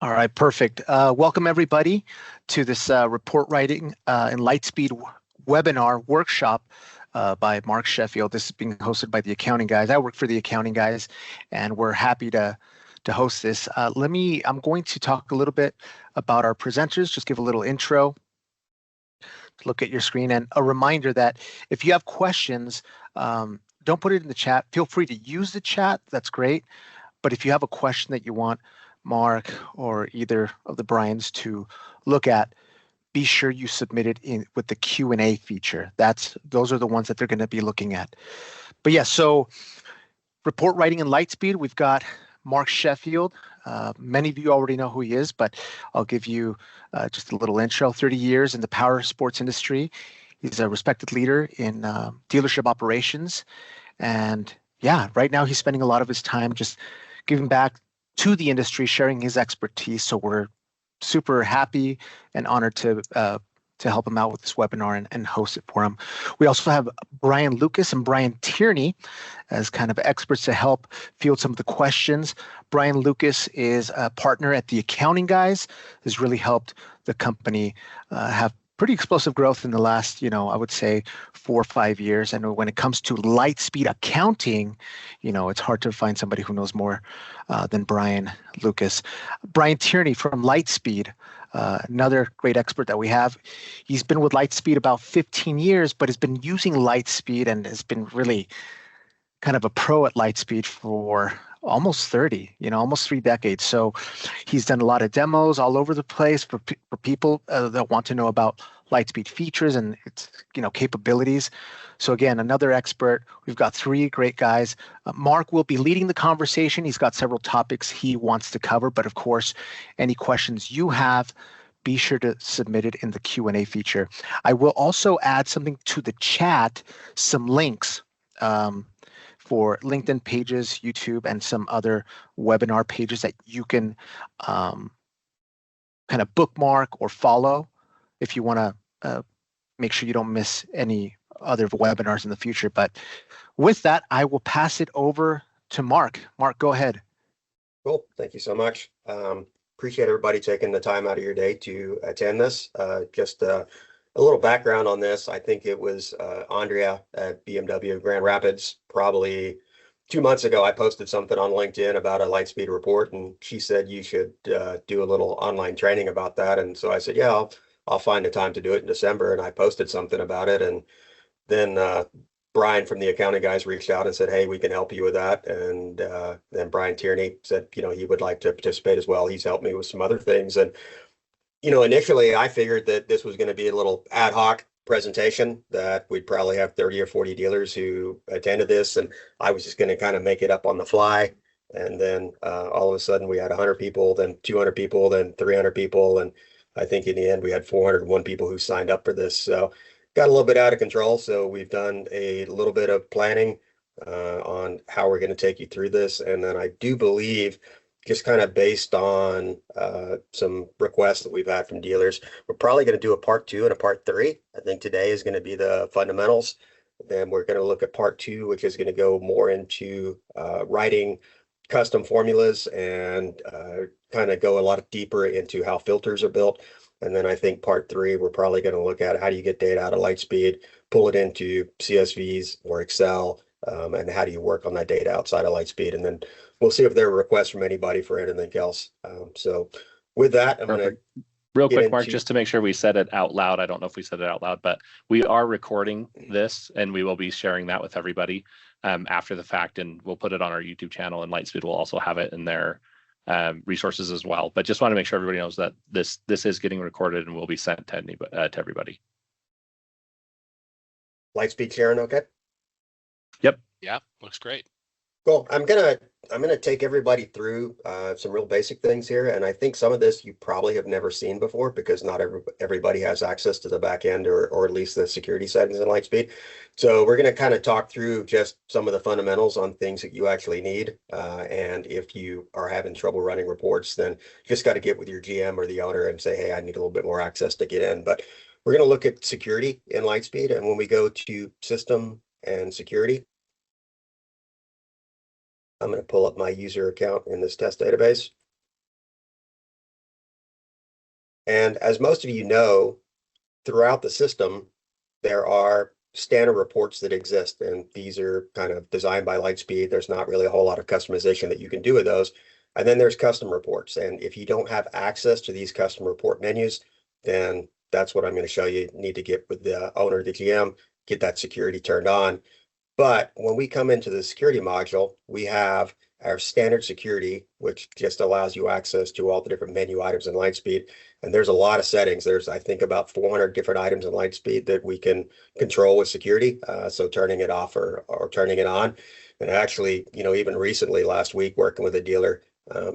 All right, perfect. Welcome everybody to this report writing and Lightspeed webinar workshop by Mark Sheffield. This is being hosted by the accounting guys. I work for the accounting guys, and we're happy to host this. I'm going to talk a little bit about our presenters, just give a little intro, look at your screen, and a reminder that if you have questions, don't put it in the chat. Feel free to use the chat. That's great. But if you have a question that you want Mark or either of the Bryans to look at, be sure you submit it in with the Q&A feature. Those are the ones that they're going to be looking at. But yeah, so report writing in Lightspeed, we've got Mark Sheffield. Many of you already know who he is, but I'll give you just a little intro. 30 years in the power sports industry. He's a respected leader in dealership operations. And yeah, right now he's spending a lot of his time just giving back to the industry, sharing his expertise. So we're super happy and honored to help him out with this webinar and host it for him. We also have Brian Lucas and Bryan Tierney as kind of experts to help field some of the questions. Brian Lucas is a partner at the Accounting Guys, has really helped the company have pretty explosive growth in the last, I would say 4 or 5 years. And when it comes to Lightspeed accounting, it's hard to find somebody who knows more than Brian Lucas. Bryan Tierney from Lightspeed, another great expert that we have. He's been with Lightspeed about 15 years, but has been using Lightspeed and has been really kind of a pro at Lightspeed for almost 30, almost 3 decades. So he's done a lot of demos all over the place for people that want to know about Lightspeed features and its, capabilities. So again, another expert. We've got 3 great guys. Mark will be leading the conversation. He's got several topics he wants to cover, but of course, any questions you have, be sure to submit it in the Q&A feature. I will also add something to the chat, some links. For LinkedIn pages, YouTube, and some other webinar pages that you can kind of bookmark or follow if you want to make sure you don't miss any other webinars in the future. But with that, I will pass it over to Mark. Mark, go ahead. Cool. Thank you so much. Appreciate everybody taking the time out of your day to attend this. Just a little background on this. I think it was Andrea at BMW Grand Rapids, probably 2 months ago. I posted something on LinkedIn about a Lightspeed report, and she said you should do a little online training about that. And so I said, yeah, I'll find a time to do it in December. And I posted something about it. And then Brian from the accounting guys reached out and said, hey, we can help you with that. And then Bryan Tierney said, he would like to participate as well. He's helped me with some other things. And initially I figured that this was going to be a little ad hoc presentation, that we'd probably have 30 or 40 dealers who attended this, and I was just going to kind of make it up on the fly. And then all of a sudden we had 100 people, then 200 people, then 300 people. And I think in the end we had 401 people who signed up for this. So got a little bit out of control. So we've done a little bit of planning on how we're going to take you through this. And then I do believe, just kind of based on some requests that we've had from dealers, we're probably going to do a part 2 and a part 3. I think today is going to be the fundamentals. Then we're going to look at part 2, which is going to go more into writing custom formulas and kind of go a lot deeper into how filters are built. And then I think part 3, we're probably going to look at how do you get data out of Lightspeed, pull it into CSVs or Excel, and how do you work on that data outside of Lightspeed. And then we'll see if there are requests from anybody for anything else. So with that, I'm going to real quick, Mark, just to make sure we said it out loud. I don't know if we said it out loud, but we are recording this and we will be sharing that with everybody after the fact, and we'll put it on our YouTube channel, and Lightspeed will also have it in their resources as well. But just want to make sure everybody knows that this is getting recorded and will be sent to everybody. Lightspeed sharing, okay? Yep. Yeah, looks great. Cool. I'm gonna take everybody through some real basic things here, and I think some of this you probably have never seen before, because not everybody has access to the back end or at least the security settings in Lightspeed. So we're gonna kind of talk through just some of the fundamentals on things that you actually need, and if you are having trouble running reports, then you just got to get with your GM or the owner and say, hey, I need a little bit more access to get in. But we're gonna look at security in Lightspeed, and when we go to system and security, I'm going to pull up my user account in this test database. And as most of you know, throughout the system, there are standard reports that exist, and these are kind of designed by Lightspeed. There's not really a whole lot of customization that you can do with those. And then there's custom reports. And if you don't have access to these custom report menus, then that's what I'm going to show you. You need to get with the owner, the GM, get that security turned on. But when we come into the security module, we have our standard security, which just allows you access to all the different menu items in Lightspeed. And there's a lot of settings. There's, I think, about 400 different items in Lightspeed that we can control with security. So turning it off or turning it on. And actually, even recently, last week, working with a dealer,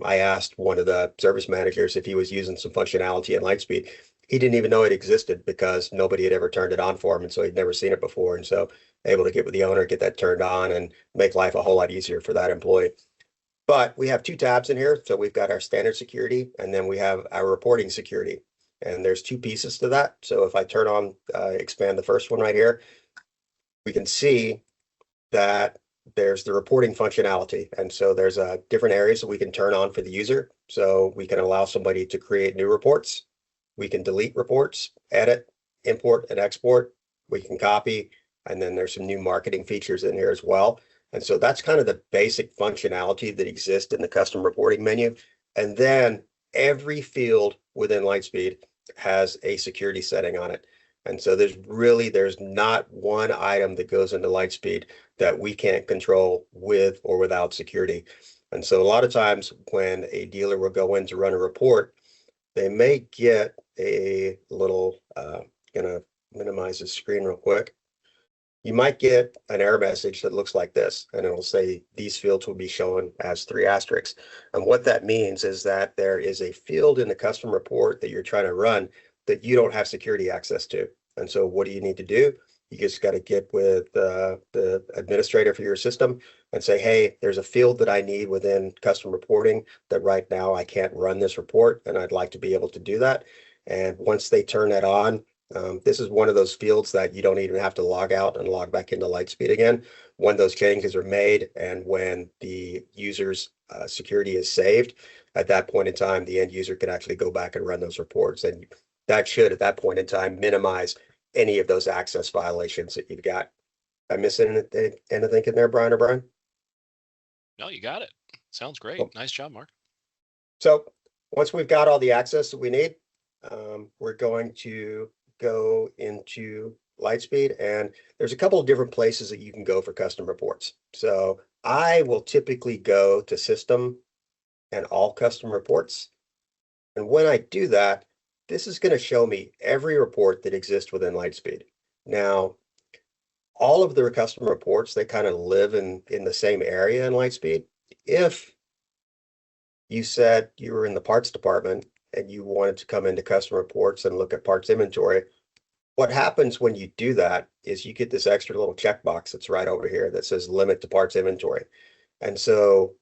I asked one of the service managers if he was using some functionality in Lightspeed. He didn't even know it existed because nobody had ever turned it on for him. And so he'd never seen it before. And so able to get with the owner, get that turned on, and make life a whole lot easier for that employee. But we have two tabs in here. So we've got our standard security, and then we have our reporting security. And there's two pieces to that. So if I turn on, expand the first one right here, we can see that there's the reporting functionality. And so there's different areas that we can turn on for the user. So we can allow somebody to create new reports. We can delete reports, edit, import, and export. We can copy. And then there's some new marketing features in here as well. And so that's kind of the basic functionality that exists in the custom reporting menu. And then every field within Lightspeed has a security setting on it. And so there's not one item that goes into Lightspeed that we can't control with or without security. And so a lot of times when a dealer will go in to run a report, they may get a little, gonna minimize the screen real quick. You might get an error message that looks like this, and it'll say these fields will be shown as 3 asterisks. And what that means is that there is a field in the custom report that you're trying to run that you don't have security access to. And so what do you need to do? You just got to get with the administrator for your system and say, hey, there's a field that I need within custom reporting that right now I can't run this report, and I'd like to be able to do that. And once they turn that on, this is one of those fields that you don't even have to log out and log back into Lightspeed again. When those changes are made and when the user's security is saved, at that point in time, the end user can actually go back and run those reports. And that should, at that point in time, minimize any of those access violations that you've got. Am I missing anything in there, Brian or Brian? No, you got it. Sounds great. Cool. Nice job, Mark. So once we've got all the access that we need, we're going to go into Lightspeed, and there's a couple of different places that you can go for custom reports. So I will typically go to System and All Custom Reports. And when I do that, this is going to show me every report that exists within Lightspeed. Now, all of the custom reports, they kind of live in the same area in Lightspeed. If you said you were in the parts department and you wanted to come into custom reports and look at parts inventory, what happens when you do that is you get this extra little checkbox that's right over here that says limit to parts inventory. And so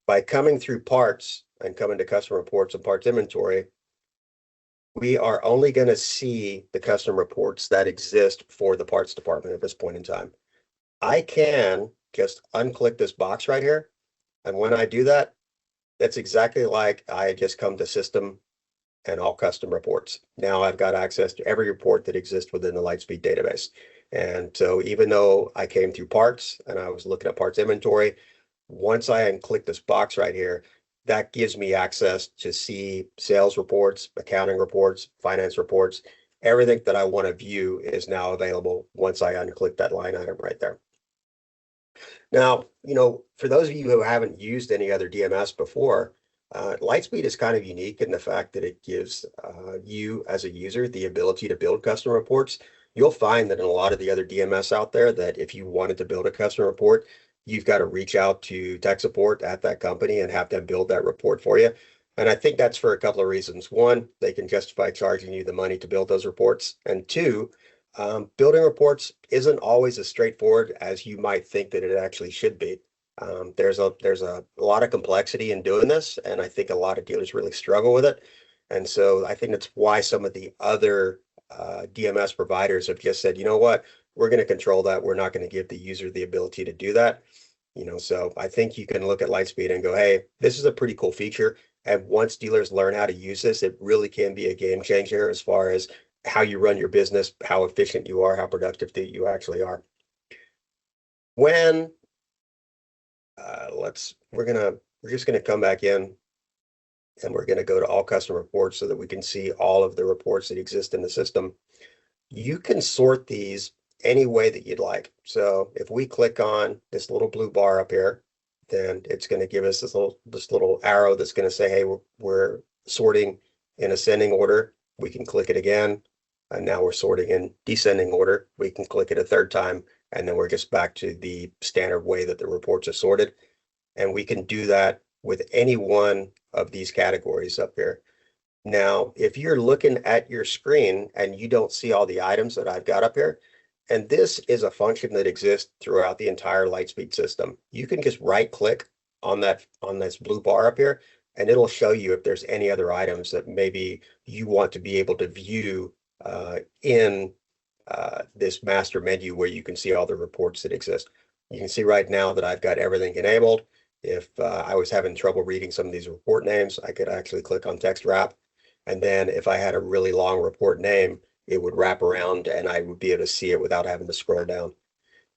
by coming through parts and coming to custom reports and parts inventory, we are only going to see the custom reports that exist for the parts department at this point in time. I can just unclick this box right here. And when I do that, that's exactly like I just come to System and All Custom Reports. Now I've got access to every report that exists within the Lightspeed database. And so even though I came through parts and I was looking at parts inventory, once I unclick this box right here, that gives me access to see sales reports, accounting reports, finance reports. Everything that I want to view is now available once I unclick that line item right there. Now, for those of you who haven't used any other DMS before, Lightspeed is kind of unique in the fact that it gives you as a user the ability to build custom reports. You'll find that in a lot of the other DMS out there that if you wanted to build a custom report, you've got to reach out to tech support at that company and have them build that report for you. And I think that's for a couple of reasons. One, they can justify charging you the money to build those reports. And two, building reports isn't always as straightforward as you might think that it actually should be. There's a lot of complexity in doing this, and I think a lot of dealers really struggle with it. And so I think that's why some of the other DMS providers have just said, you know what, we're going to control that. We're not going to give the user the ability to do that. So I think you can look at Lightspeed and go, hey, this is a pretty cool feature. And once dealers learn how to use this, it really can be a game changer as far as how you run your business, how efficient you are, how productive that you actually are. When we're just gonna come back in and we're gonna go to all custom reports so that we can see all of the reports that exist in the system. You can sort these any way that you'd like. So if we click on this little blue bar up here, then it's going to give us this little arrow that's going to say, hey, we're sorting in ascending order. We can click it again, and now we're sorting in descending order. We can click it a third time, and then we're just back to the standard way that the reports are sorted. And we can do that with any one of these categories up here. Now, if you're looking at your screen and you don't see all the items that I've got up here, and this is a function that exists throughout the entire Lightspeed system, you can just right click on this blue bar up here, and it'll show you if there's any other items that maybe you want to be able to view in this master menu where you can see all the reports that exist. You can see right now that I've got everything enabled. If I was having trouble reading some of these report names, I could actually click on text wrap. And then if I had a really long report name, it would wrap around and I would be able to see it without having to scroll down.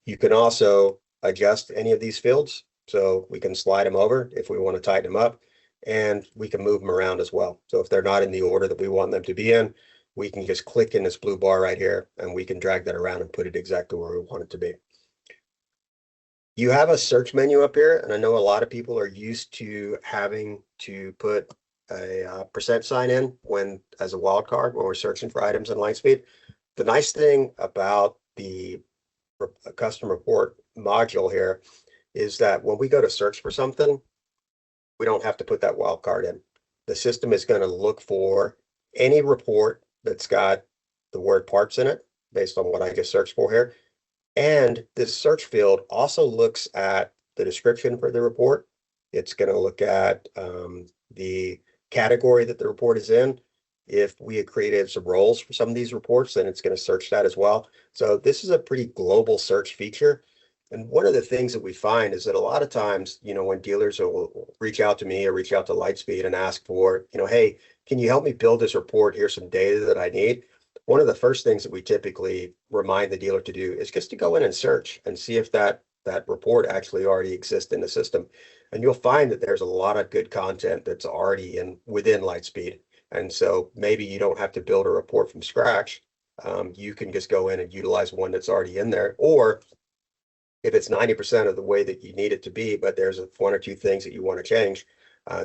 You can also adjust any of these fields. So we can slide them over if we want to tighten them up, and we can move them around as well. So if they're not in the order that we want them to be in, we can just click in this blue bar right here and we can drag that around and put it exactly where we want it to be. You have a search menu up here, and I know a lot of people are used to having to put a percent sign in as a wildcard when we're searching for items in Lightspeed. The nice thing about the custom report module here is that when we go to search for something, we don't have to put that wildcard in. The system is going to look for any report that's got the word parts in it based on what I just searched for here. And this search field also looks at the description for the report. It's going to look at the category that the report is in. If we had created some roles for some of these reports, then it's going to search that as well. So this is a pretty global search feature. And one of the things that we find is that a lot of times, when dealers will reach out to me or reach out to Lightspeed and ask for, hey, can you help me build this report? Here's some data that I need. One of the first things that we typically remind the dealer to do is just to go in and search and see if that report actually already exists in the system. And you'll find that there's a lot of good content that's already within Lightspeed. And so maybe you don't have to build a report from scratch. You can just go in and utilize one that's already in there. Or if it's 90% of the way that you need it to be, but there's one or two things that you want to change,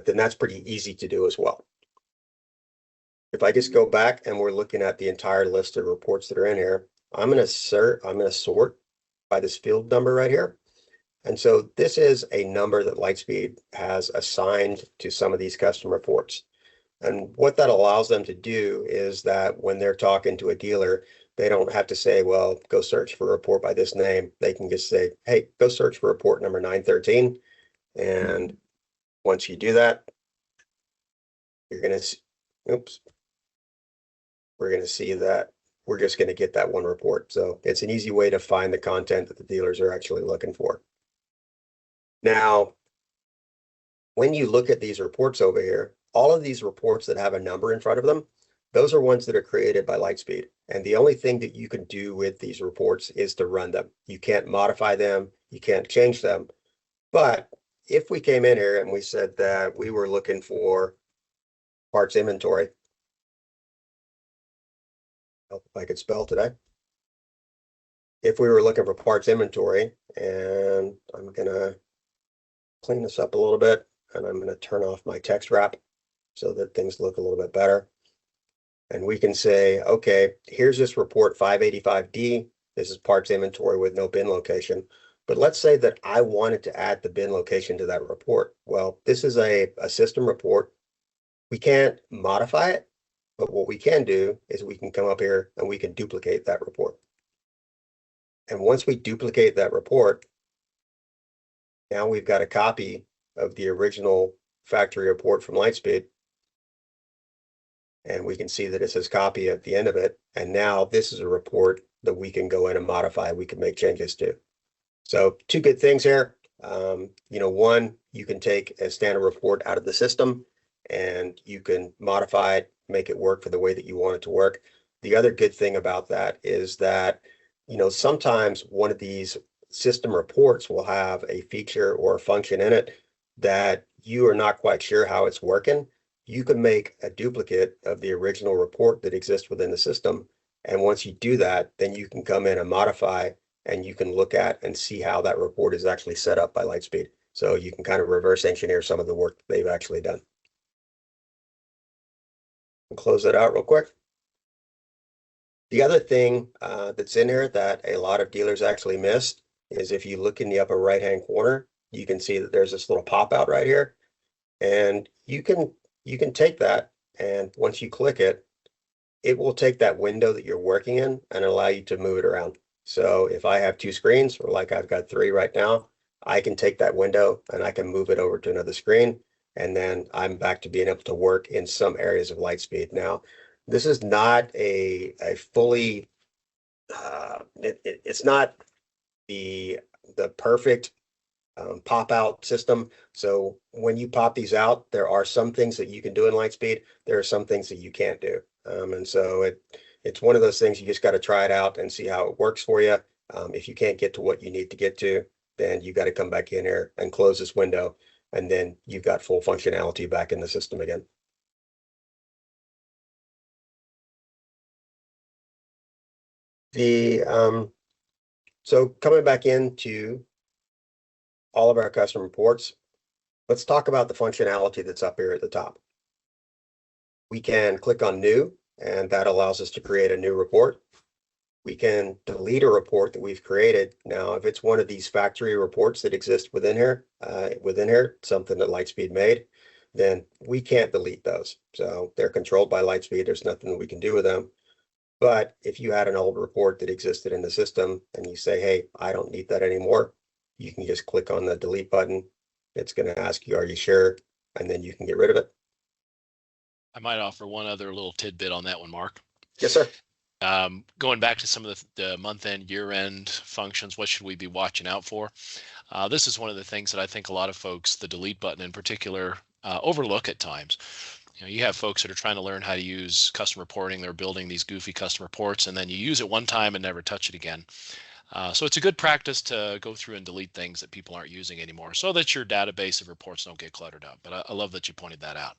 then that's pretty easy to do as well. If I just go back and we're looking at the entire list of reports that are in here, I'm going to sort by this field number right here. And so this is a number that Lightspeed has assigned to some of these custom reports. And what that allows them to do is that when they're talking to a dealer, they don't have to say, well, go search for a report by this name. They can just say, hey, go search for report number 913. And once you do that, you're going to, we're going to see that we're just going to get that one report. So it's an easy way to find the content that the dealers are actually looking for. Now, when you look at these reports over here, all of these reports that have a number in front of them, those are ones that are created by Lightspeed. And the only thing that you can do with these reports is to run them. You can't modify them. You can't change them. But if we came in here and we said that we were looking for parts inventory, if I could spell today. If we were looking for parts inventory, and I'm going to clean this up a little bit, and I'm going to turn off my text wrap so that things look a little bit better. And we can say, okay, here's this report 585D. This is parts inventory with no bin location. But let's say that I wanted to add the bin location to that report. Well, this is a system report. We can't modify it, but what we can do is we can come up here and we can duplicate that report. And once we duplicate that report, now we've got a copy of the original factory report from Lightspeed. And we can see that it says copy at the end of it. And now this is a report that we can go in and modify. We can make changes to. So two good things here. One, you can take a standard report out of the system and you can modify it, make it work for the way that you want it to work. The other good thing about that is that, sometimes one of these system reports will have a feature or a function in it that you are not quite sure how it's working. You can make a duplicate of the original report that exists within the system. And once you do that, then you can come in and modify, and you can look at and see how that report is actually set up by Lightspeed. So you can kind of reverse engineer some of the work that they've actually done. We'll close that out real quick. The other thing that's in here that a lot of dealers actually missed is if you look in the upper right-hand corner, you can see that there's this little pop-out right here. And you can take that, and once you click it, it will take that window that you're working in and allow you to move it around. So if I have two screens, or like I've got three right now, I can take that window and I can move it over to another screen. And then I'm back to being able to work in some areas of Lightspeed. Now, this is not a fully, it's not the perfect pop out system. So when you pop these out, there are some things that you can do in Lightspeed. There are some things that you can't do. And so it's one of those things you just got to try it out and see how it works for you. If you can't get to what you need to get to, then you got to come back in here and close this window. And then you've got full functionality back in the system again. So coming back into all of our custom reports, let's talk about the functionality that's up here at the top. We can click on new, and that allows us to create a new report. We can delete a report that we've created. Now, if it's one of these factory reports that exist within here, something that Lightspeed made, then we can't delete those. So they're controlled by Lightspeed. There's nothing we can do with them. But if you had an old report that existed in the system and you say, hey, I don't need that anymore, you can just click on the delete button. It's going to ask you, are you sure? And then you can get rid of it. I might offer one other little tidbit on that one, Mark. Yes, sir. Going back to some of the month-end, year-end functions, what should we be watching out for? This is one of the things that I think a lot of folks, the delete button in particular, overlook at times. You have folks that are trying to learn how to use custom reporting. They're building these goofy custom reports, and then you use it one time and never touch it again. So it's a good practice to go through and delete things that people aren't using anymore so that your database of reports don't get cluttered up. But I love that you pointed that out.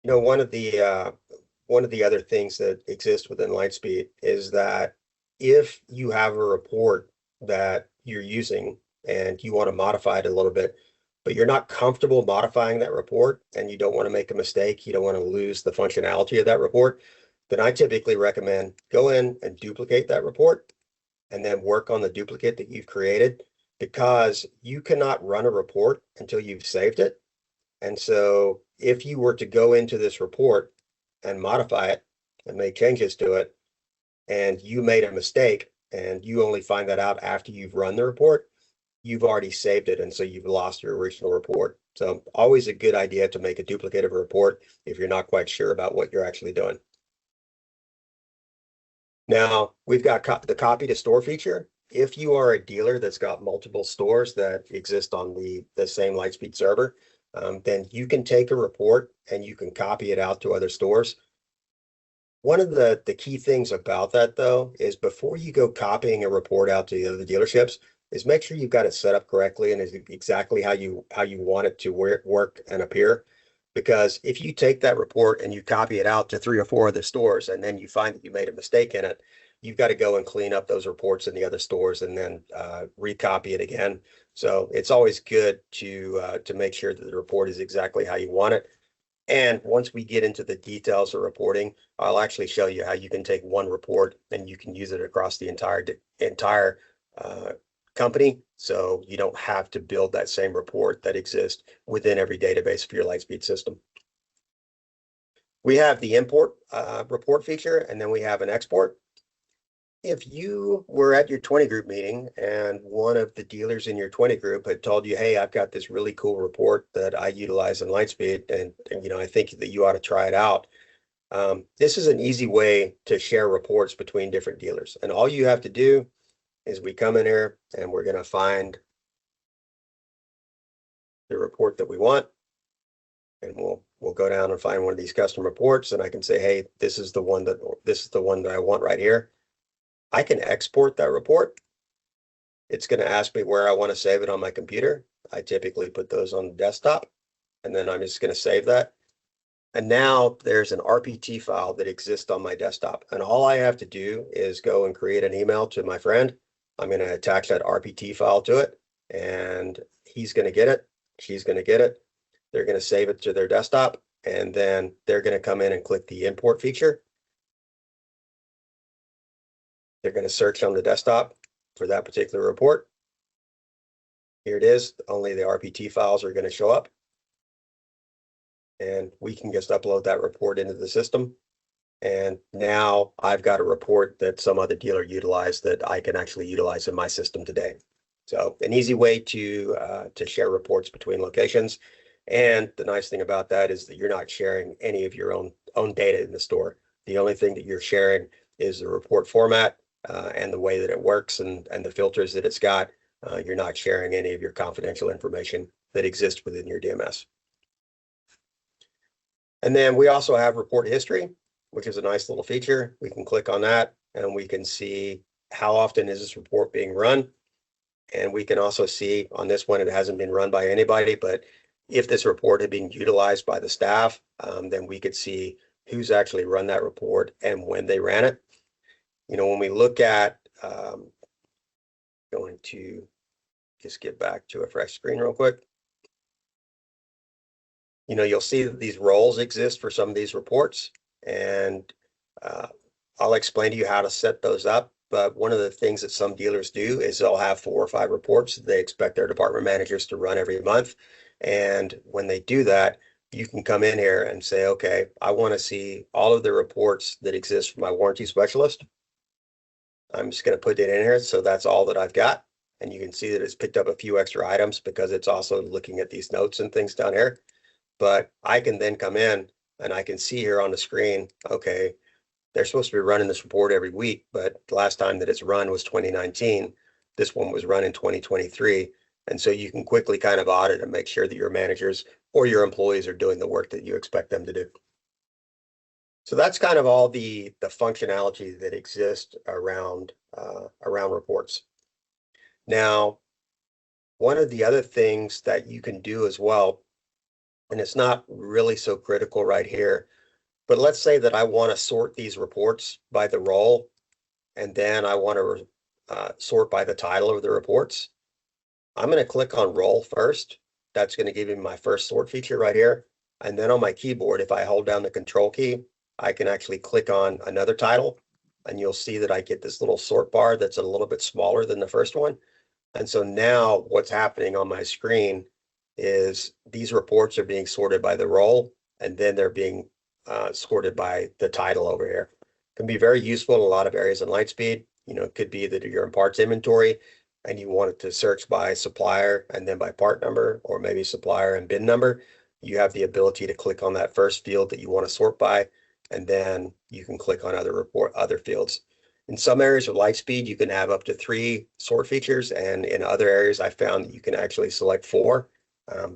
One of the other things that exist within Lightspeed is that if you have a report that you're using and you want to modify it a little bit, but you're not comfortable modifying that report and you don't want to make a mistake, you don't want to lose the functionality of that report, then I typically recommend go in and duplicate that report and then work on the duplicate that you've created, because you cannot run a report until you've saved it. And so if you were to go into this report and modify it and make changes to it, and you made a mistake and you only find that out after you've run the report, you've already saved it. And so you've lost your original report. So always a good idea to make a duplicate of a report if you're not quite sure about what you're actually doing. Now we've got the copy to store feature. If you are a dealer that's got multiple stores that exist on the same Lightspeed server, then you can take a report and you can copy it out to other stores. One of the key things about that, though, is before you go copying a report out to the other dealerships, is make sure you've got it set up correctly and is exactly how you want it to work and appear. Because if you take that report and you copy it out to 3 or 4 other stores and then you find that you made a mistake in it, you've got to go and clean up those reports in the other stores and then recopy it again. So it's always good to make sure that the report is exactly how you want it. And once we get into the details of reporting, I'll actually show you how you can take one report and you can use it across the entire company. So you don't have to build that same report that exists within every database for your Lightspeed system. We have the import report feature, and then we have an export. If you were at your 20 group meeting and one of the dealers in your 20 group had told you, hey, I've got this really cool report that I utilize in Lightspeed, and I think that you ought to try it out. This is an easy way to share reports between different dealers. And all you have to do is we come in here and we're going to find the report that we want. And we'll go down and find one of these custom reports, and I can say, hey, this is the one that I want right here. I can export that report. It's going to ask me where I want to save it on my computer. I typically put those on the desktop, and then I'm just going to save that. And now there's an RPT file that exists on my desktop. And all I have to do is go and create an email to my friend. I'm going to attach that RPT file to it, and he's going to get it. She's going to get it. They're going to save it to their desktop, and then they're going to come in and click the import feature. They're going to search on the desktop for that particular report. Here it is. Only the RPT files are going to show up. And we can just upload that report into the system. And now I've got a report that some other dealer utilized that I can actually utilize in my system today. So an easy way to share reports between locations. And the nice thing about that is that you're not sharing any of your own data in the store. The only thing that you're sharing is the report format and the way that it works and the filters that it's got. You're not sharing any of your confidential information that exists within your DMS. And then we also have report history, which is a nice little feature. We can click on that and we can see how often is this report being run. And we can also see on this one, it hasn't been run by anybody, but if this report had been utilized by the staff, then we could see who's actually run that report and when they ran it. You know, when we look at, going to just get back to a fresh screen real quick. You know, you'll see that these roles exist for some of these reports, and I'll explain to you how to set those up. But one of the things that some dealers do is they'll have 4 or 5 reports that they expect their department managers to run every month. And when they do that, you can come in here and say, okay, I want to see all of the reports that exist for my warranty specialist. I'm just going to put it in here. So that's all that I've got. And you can see that it's picked up a few extra items because it's also looking at these notes and things down here. But I can then come in and I can see here on the screen, okay, they're supposed to be running this report every week, but the last time that it's run was 2019. This one was run in 2023. And so you can quickly kind of audit and make sure that your managers or your employees are doing the work that you expect them to do. So that's kind of all the functionality that exists around reports. Now, one of the other things that you can do as well, and it's not really so critical right here, but let's say that I want to sort these reports by the role, and then I want to sort by the title of the reports. I'm going to click on role first. That's going to give me my first sort feature right here. And then on my keyboard, if I hold down the control key, I can actually click on another title, and you'll see that I get this little sort bar that's a little bit smaller than the first one. And so now what's happening on my screen is these reports are being sorted by the role, and then they're being sorted by the title over here. Can be very useful in a lot of areas in Lightspeed. You know, it could be that you're in parts inventory and you want it to search by supplier and then by part number, or maybe supplier and bin number. You have the ability to click on that first field that you want to sort by, and then you can click on other fields. In some areas of Lightspeed, you can have up to 3 sort features, and in other areas, I found that you can actually select 4.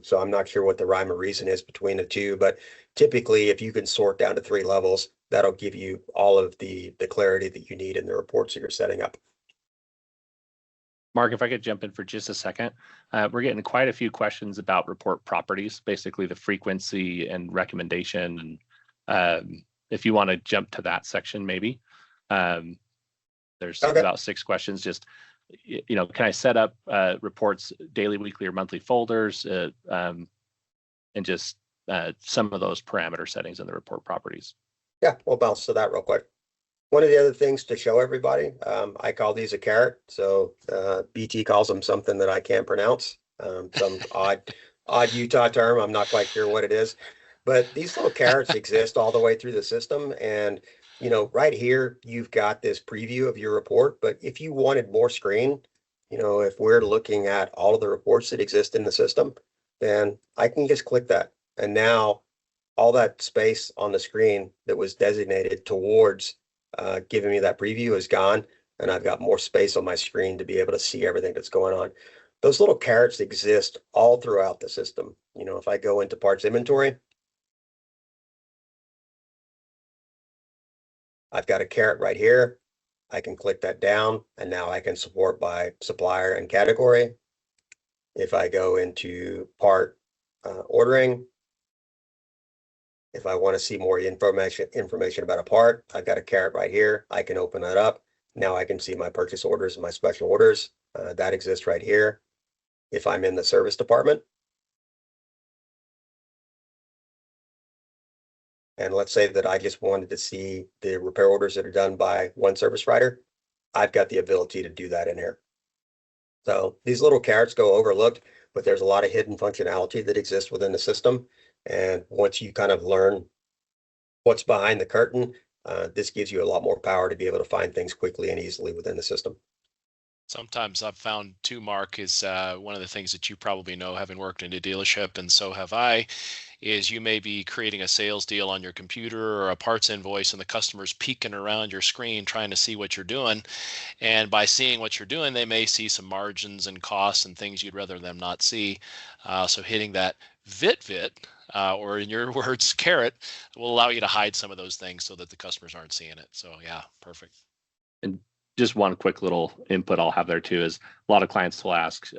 So I'm not sure what the rhyme or reason is between the two, but typically, if you can sort down to 3 levels, that'll give you all of the clarity that you need in the reports that you're setting up. Mark, if I could jump in for just a second, we're getting quite a few questions about report properties, basically the frequency and recommendation. And if you want to jump to that section, maybe. There's about 6 questions. Just, you know, can I set up reports daily, weekly, or monthly folders, and just some of those parameter settings in the report properties? Yeah, we'll bounce to that real quick. One of the other things to show everybody, I call these a carrot. So BT calls them something that I can't pronounce, some odd Utah term. I'm not quite sure what it is, but these little carrots exist all the way through the system. And you know, right here, you've got this preview of your report, but if you wanted more screen, you know, if we're looking at all of the reports that exist in the system, then I can just click that. And now all that space on the screen that was designated towards giving me that preview is gone. And I've got more space on my screen to be able to see everything that's going on. Those little carrots exist all throughout the system. You know, if I go into parts inventory, I've got a caret right here. I can click that down, and now I can sort by supplier and category. If I go into part ordering, if I want to see more information about a part, I've got a caret right here. I can open that up. Now I can see my purchase orders and my special orders. That exists right here. If I'm in the service department, and let's say that I just wanted to see the repair orders that are done by one service writer, I've got the ability to do that in here. So these little carets go overlooked, but there's a lot of hidden functionality that exists within the system. And once you kind of learn what's behind the curtain, this gives you a lot more power to be able to find things quickly and easily within the system. Sometimes I've found too, Mark, is one of the things that you probably know, having worked in a dealership, and so have I, is you may be creating a sales deal on your computer or a parts invoice, and the customer's peeking around your screen trying to see what you're doing. And by seeing what you're doing, they may see some margins and costs and things you'd rather them not see. So hitting that VIT, or in your words, caret, will allow you to hide some of those things so that the customers aren't seeing it. So yeah, perfect. And just one quick little input I'll have there too is a lot of clients will ask,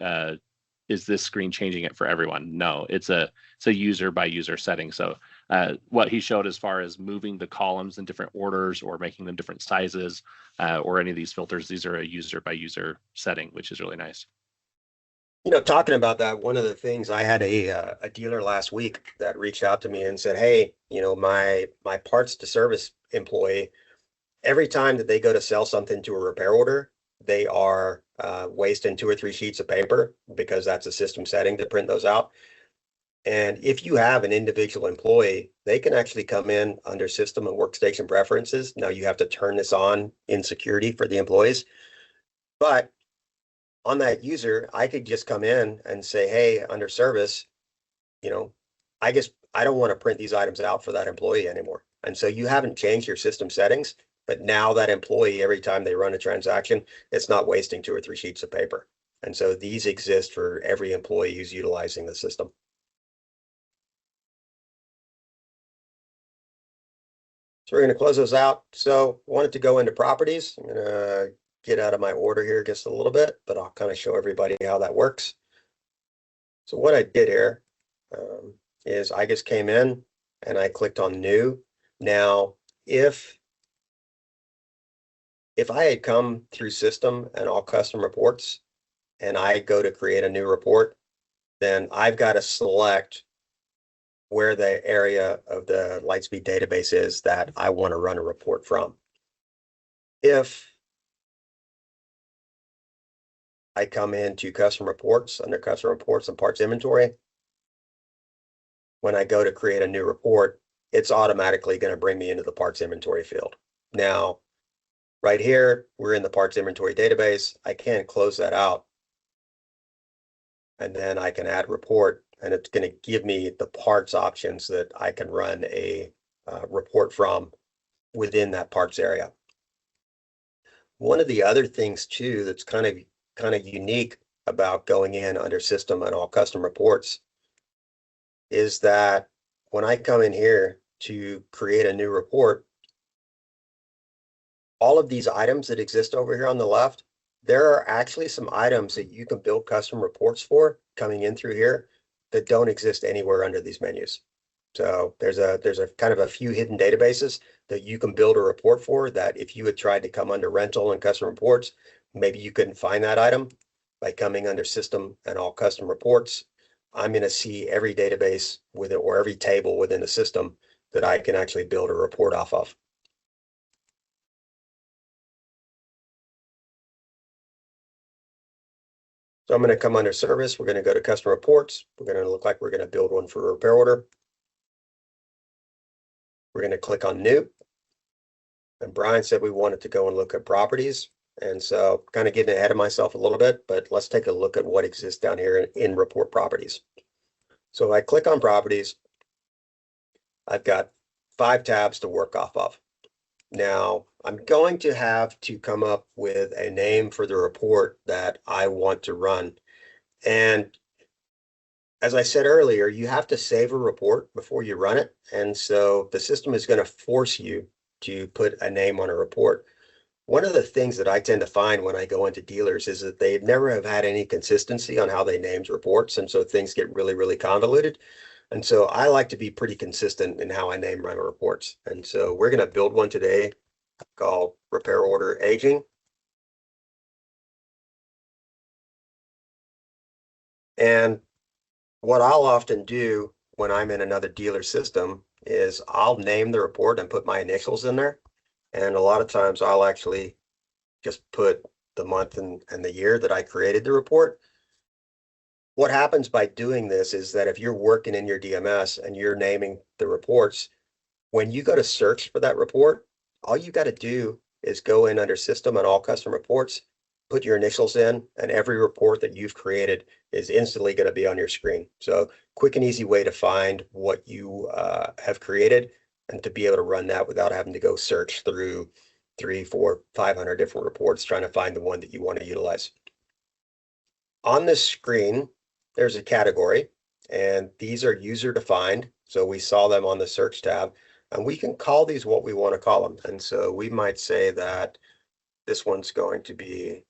is this screen changing it for everyone? No, it's a user by user setting. So what he showed as far as moving the columns in different orders or making them different sizes or any of these filters, these are a user by user setting, which is really nice. You know, talking about that, one of the things, I had a dealer last week that reached out to me and said, hey, you know, my parts to service employee, every time that they go to sell something to a repair order, they are wasting 2 or 3 sheets of paper because that's a system setting to print those out. And if you have an individual employee, they can actually come in under system and workstation preferences. Now you have to turn this on in security for the employees. But on that user, I could just come in and say, hey, under service, you know, I don't want to print these items out for that employee anymore. And so you haven't changed your system settings. But now that employee, every time they run a transaction, it's not wasting 2 or 3 sheets of paper. And so these exist for every employee who's utilizing the system. So we're going to close those out. So I wanted to go into properties. I'm going to get out of my order here just a little bit, but I'll kind of show everybody how that works. So what I did here is I just came in and I clicked on new. Now, if I had come through system and all custom reports and I go to create a new report, then I've got to select where the area of the Lightspeed database is that I want to run a report from. If I come into custom reports, under custom reports and parts inventory, when I go to create a new report, it's automatically going to bring me into the parts inventory field. Now, right here, we're in the parts inventory database. I can close that out. And then I can add report, and it's going to give me the parts options that I can run a report from within that parts area. One of the other things too that's kind of unique about going in under system and all custom reports is that when I come in here to create a new report, all of these items that exist over here on the left, there are actually some items that you can build custom reports for coming in through here that don't exist anywhere under these menus. So there's a kind of a few hidden databases that you can build a report for that if you had tried to come under rental and custom reports, maybe you couldn't find that item. By coming under system and all custom reports, I'm going to see every database with it or every table within the system that I can actually build a report off of. So I'm going to come under service. We're going to go to custom reports. We're going to look like we're going to build one for a repair order. We're going to click on new. And Bryan said we wanted to go and look at properties. And so kind of getting ahead of myself a little bit, but let's take a look at what exists down here in report properties. So if I click on properties, I've got 5 tabs to work off of. Now, I'm going to have to come up with a name for the report that I want to run. And as I said earlier, you have to save a report before you run it. And so the system is going to force you to put a name on a report. One of the things that I tend to find when I go into dealers is that they never have had any consistency on how they named reports. And so things get really, really convoluted. And so I like to be pretty consistent in how I name my reports. And so we're going to build one today called Repair Order Aging. And what I'll often do when I'm in another dealer system is I'll name the report and put my initials in there. And a lot of times I'll actually just put the month and the year that I created the report. What happens by doing this is that if you're working in your DMS and you're naming the reports, when you go to search for that report, all you got to do is go in under System and All Custom Reports, put your initials in, and every report that you've created is instantly going to be on your screen. So quick and easy way to find what you have created and to be able to run that without having to go search through 300, 400, 500 different reports trying to find the one that you want to utilize. On this screen, there's a category, and these are user defined. So we saw them on the search tab, and we can call these what we want to call them. And so we might say that this one's going to be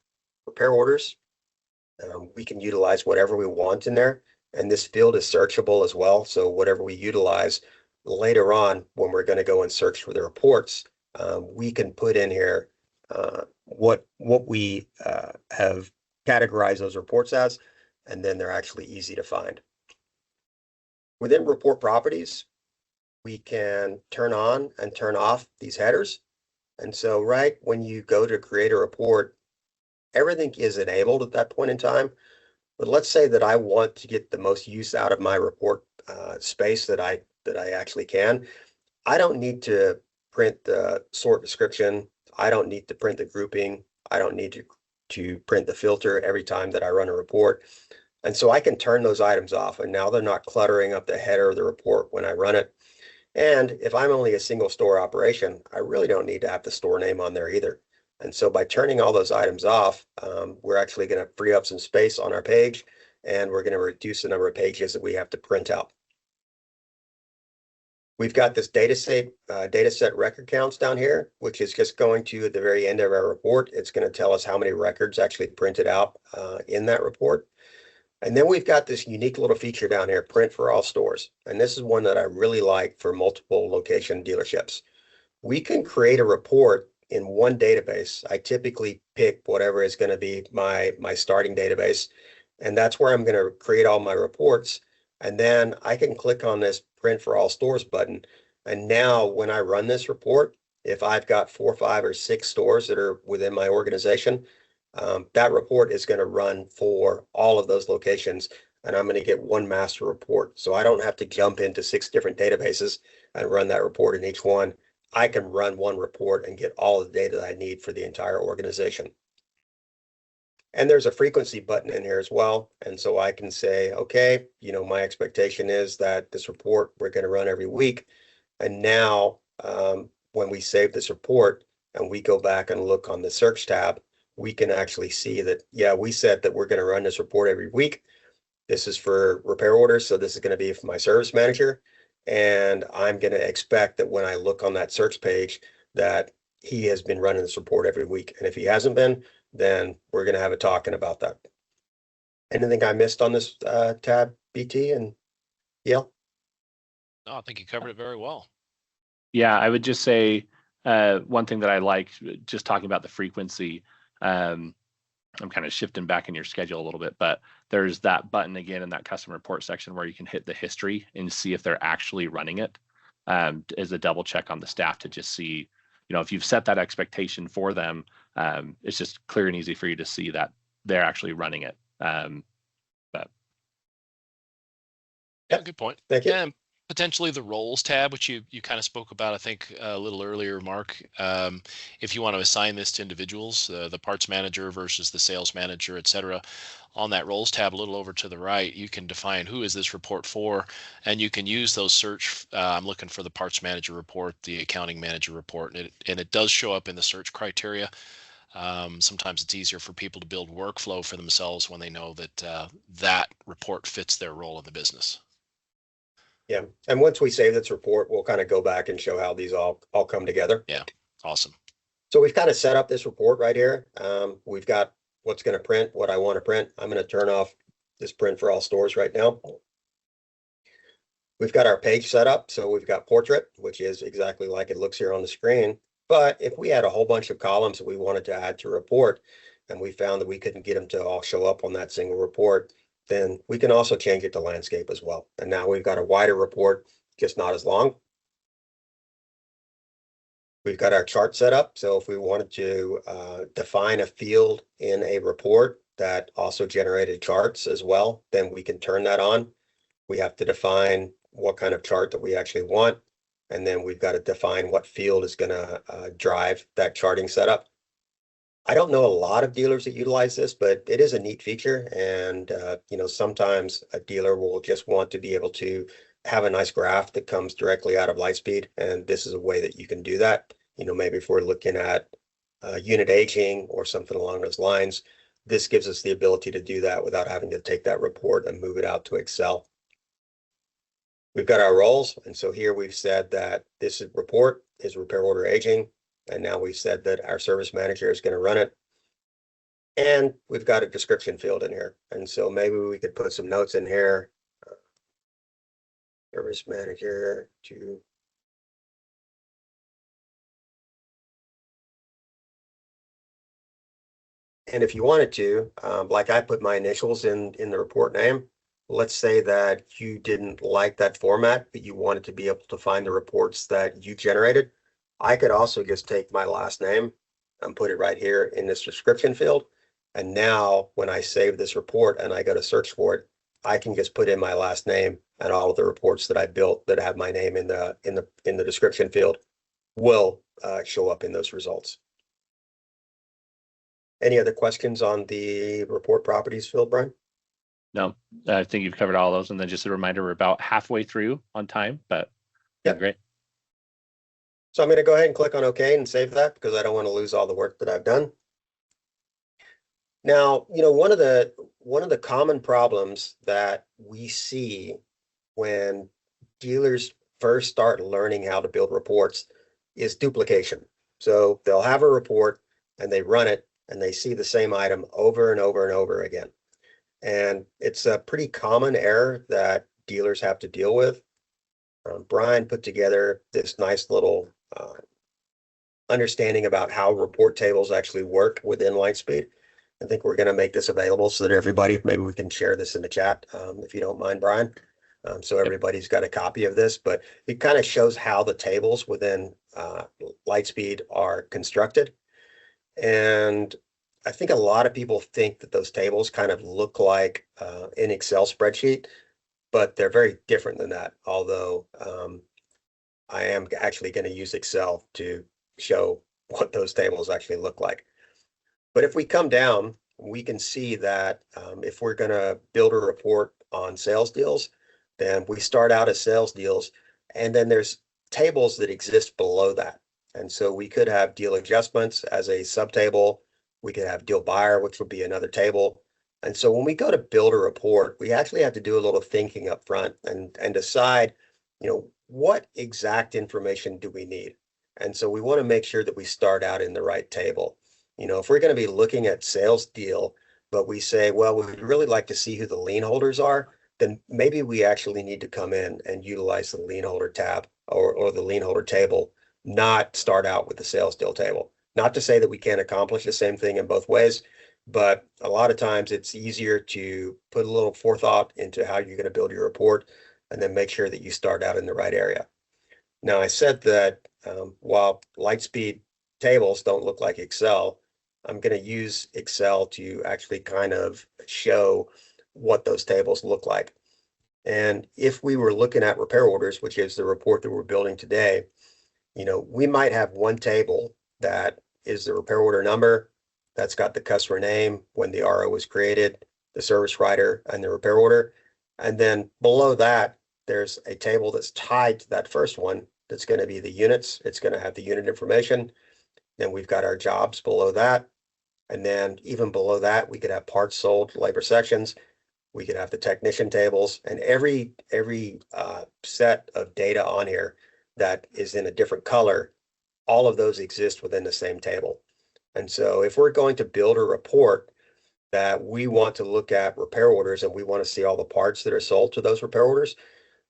repair orders. We can utilize whatever we want in there, and this field is searchable as well. So whatever we utilize later on when we're going to go and search for the reports, we can put in here what we have categorized those reports as, and then they're actually easy to find. Within report properties, we can turn on and turn off these headers. And so right when you go to create a report, everything is enabled at that point in time. But let's say that I want to get the most use out of my report space that I actually can. I don't need to print the sort description. I don't need to print the grouping. I don't need to print the filter every time that I run a report. And so I can turn those items off, and now they're not cluttering up the header of the report when I run it. And if I'm only a single store operation, I really don't need to have the store name on there either. And so by turning all those items off, we're actually going to free up some space on our page, and we're going to reduce the number of pages that we have to print out. We've got this data set record counts down here, which is just going to, at the very end of our report, it's going to tell us how many records actually printed out in that report. And then we've got this unique little feature down here, print for all stores. And this is one that I really like for multiple location dealerships. We can create a report in one database. I typically pick whatever is going to be my starting database. And that's where I'm going to create all my reports. And then I can click on this print for all stores button. And now when I run this report, if I've got 4, 5, or 6 stores that are within my organization, that report is going to run for all of those locations, and I'm going to get one master report. So I don't have to jump into 6 different databases and run that report in each one. I can run one report and get all the data that I need for the entire organization. And there's a frequency button in here as well. And so I can say, okay, my expectation is that this report we're going to run every week. And now when we save this report and we go back and look on the search tab, we can actually see that, yeah, we said that we're going to run this report every week. This is for repair orders. So this is going to be for my service manager. And I'm going to expect that when I look on that search page that he has been running this report every week. And if he hasn't been, then we're going to have a talking about that. Anything I missed on this tab, BT and Yale? No, I think you covered it very well. Yeah, I would just say one thing that I like, just talking about the frequency, I'm kind of shifting back in your schedule a little bit, but there's that button again in that custom report section where you can hit the history and see if they're actually running it as a double check on the staff to just see, if you've set that expectation for them, it's just clear and easy for you to see that they're actually running it. But yeah, good point. Thank you. And potentially the roles tab, which you kind of spoke about, I think a little earlier, Mark. If you want to assign this to individuals, the parts manager versus the sales manager, et cetera, on that roles tab a little over to the right, you can define who is this report for, and you can use those search. I'm looking for the parts manager report, the accounting manager report, and it does show up in the search criteria. Sometimes it's easier for people to build workflow for themselves when they know that that report fits their role in the business. Yeah. And once we save this report, we'll kind of go back and show how these all come together. Yeah. Awesome. So we've kind of set up this report right here. We've got what's going to print, what I want to print. I'm going to turn off this print for all stores right now. We've got our page set up. So we've got portrait, which is exactly like it looks here on the screen. But if we had a whole bunch of columns that we wanted to add to report, and we found that we couldn't get them to all show up on that single report, then we can also change it to landscape as well. And now we've got a wider report, just not as long. We've got our chart set up. So if we wanted to define a field in a report that also generated charts as well, then we can turn that on. We have to define what kind of chart that we actually want. And then we've got to define what field is going to drive that charting setup. I don't know a lot of dealers that utilize this, but it is a neat feature. And, sometimes a dealer will just want to be able to have a nice graph that comes directly out of Lightspeed. And this is a way that you can do that. Maybe if we're looking at unit aging or something along those lines, this gives us the ability to do that without having to take that report and move it out to Excel. We've got our roles. And so here we've said that this report is repair order aging. And now we've said that our service manager is going to run it. And we've got a description field in here. And so maybe we could put some notes in here. Service manager to. And if you wanted to, like I put my initials in the report name, let's say that you didn't like that format, but you wanted to be able to find the reports that you generated. I could also just take my last name and put it right here in this description field. And now when I save this report and I go to search for it, I can just put in my last name, and all of the reports that I built that have my name in the description field will show up in those results. Any other questions on the report properties field, Bryan? No, I think you've covered all those. And then just a reminder, we're about halfway through on time, but yeah, great. So I'm going to go ahead and click on OK and save that because I don't want to lose all the work that I've done. Now, one of the common problems that we see when dealers first start learning how to build reports is duplication. So they'll have a report and they run it and they see the same item over and over and over again. And it's a pretty common error that dealers have to deal with. Bryan put together this nice little understanding about how report tables actually work within Lightspeed. I think we're going to make this available so that everybody, maybe we can share this in the chat if you don't mind, Bryan. So everybody's got a copy of this, but it kind of shows how the tables within Lightspeed are constructed. And I think a lot of people think that those tables kind of look like an Excel spreadsheet, but they're very different than that. Although I am actually going to use Excel to show what those tables actually look like. But if we come down, we can see that if we're going to build a report on sales deals, then we start out as sales deals, and then there's tables that exist below that. And so we could have deal adjustments as a subtable. We could have deal buyer, which would be another table. And so when we go to build a report, we actually have to do a little thinking up front and decide, what exact information do we need? And so we want to make sure that we start out in the right table. If we're going to be looking at sales deal, but we say, well, we'd really like to see who the lien holders are, then maybe we actually need to come in and utilize the lien holder tab or the lien holder table, not start out with the sales deal table. Not to say that we can't accomplish the same thing in both ways, but a lot of times it's easier to put a little forethought into how you're going to build your report and then make sure that you start out in the right area. Now, I said that while Lightspeed tables don't look like Excel, I'm going to use Excel to actually kind of show what those tables look like. And if we were looking at repair orders, which is the report that we're building today, we might have one table that is the repair order number, that's got the customer name, when the RO was created, the service writer, and the repair order. And then below that, there's a table that's tied to that first one that's going to be the units. It's going to have the unit information. Then we've got our jobs below that. And then even below that, we could have parts sold, labor sections. We could have the technician tables, and every set of data on here that is in a different color, all of those exist within the same table. And so if we're going to build a report that we want to look at repair orders and we want to see all the parts that are sold to those repair orders,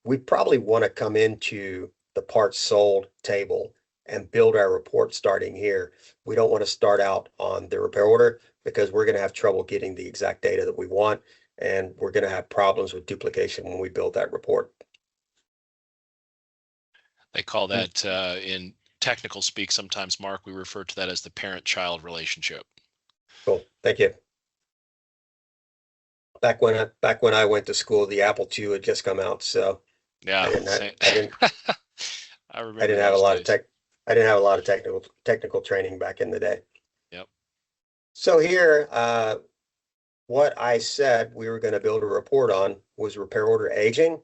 we probably want to come into the parts sold table and build our report starting here. We don't want to start out on the repair order because we're going to have trouble getting the exact data that we want, and we're going to have problems with duplication when we build that report. They call that in technical speak sometimes, Mark, we refer to that as the parent-child relationship. Cool, thank you. Back when I went to school, the Apple II had just come out, so yeah, I didn't remember have a lot days. I didn't have a lot of technical training back in the day. Yep. So here, what I said we were going to build a report on was repair order aging.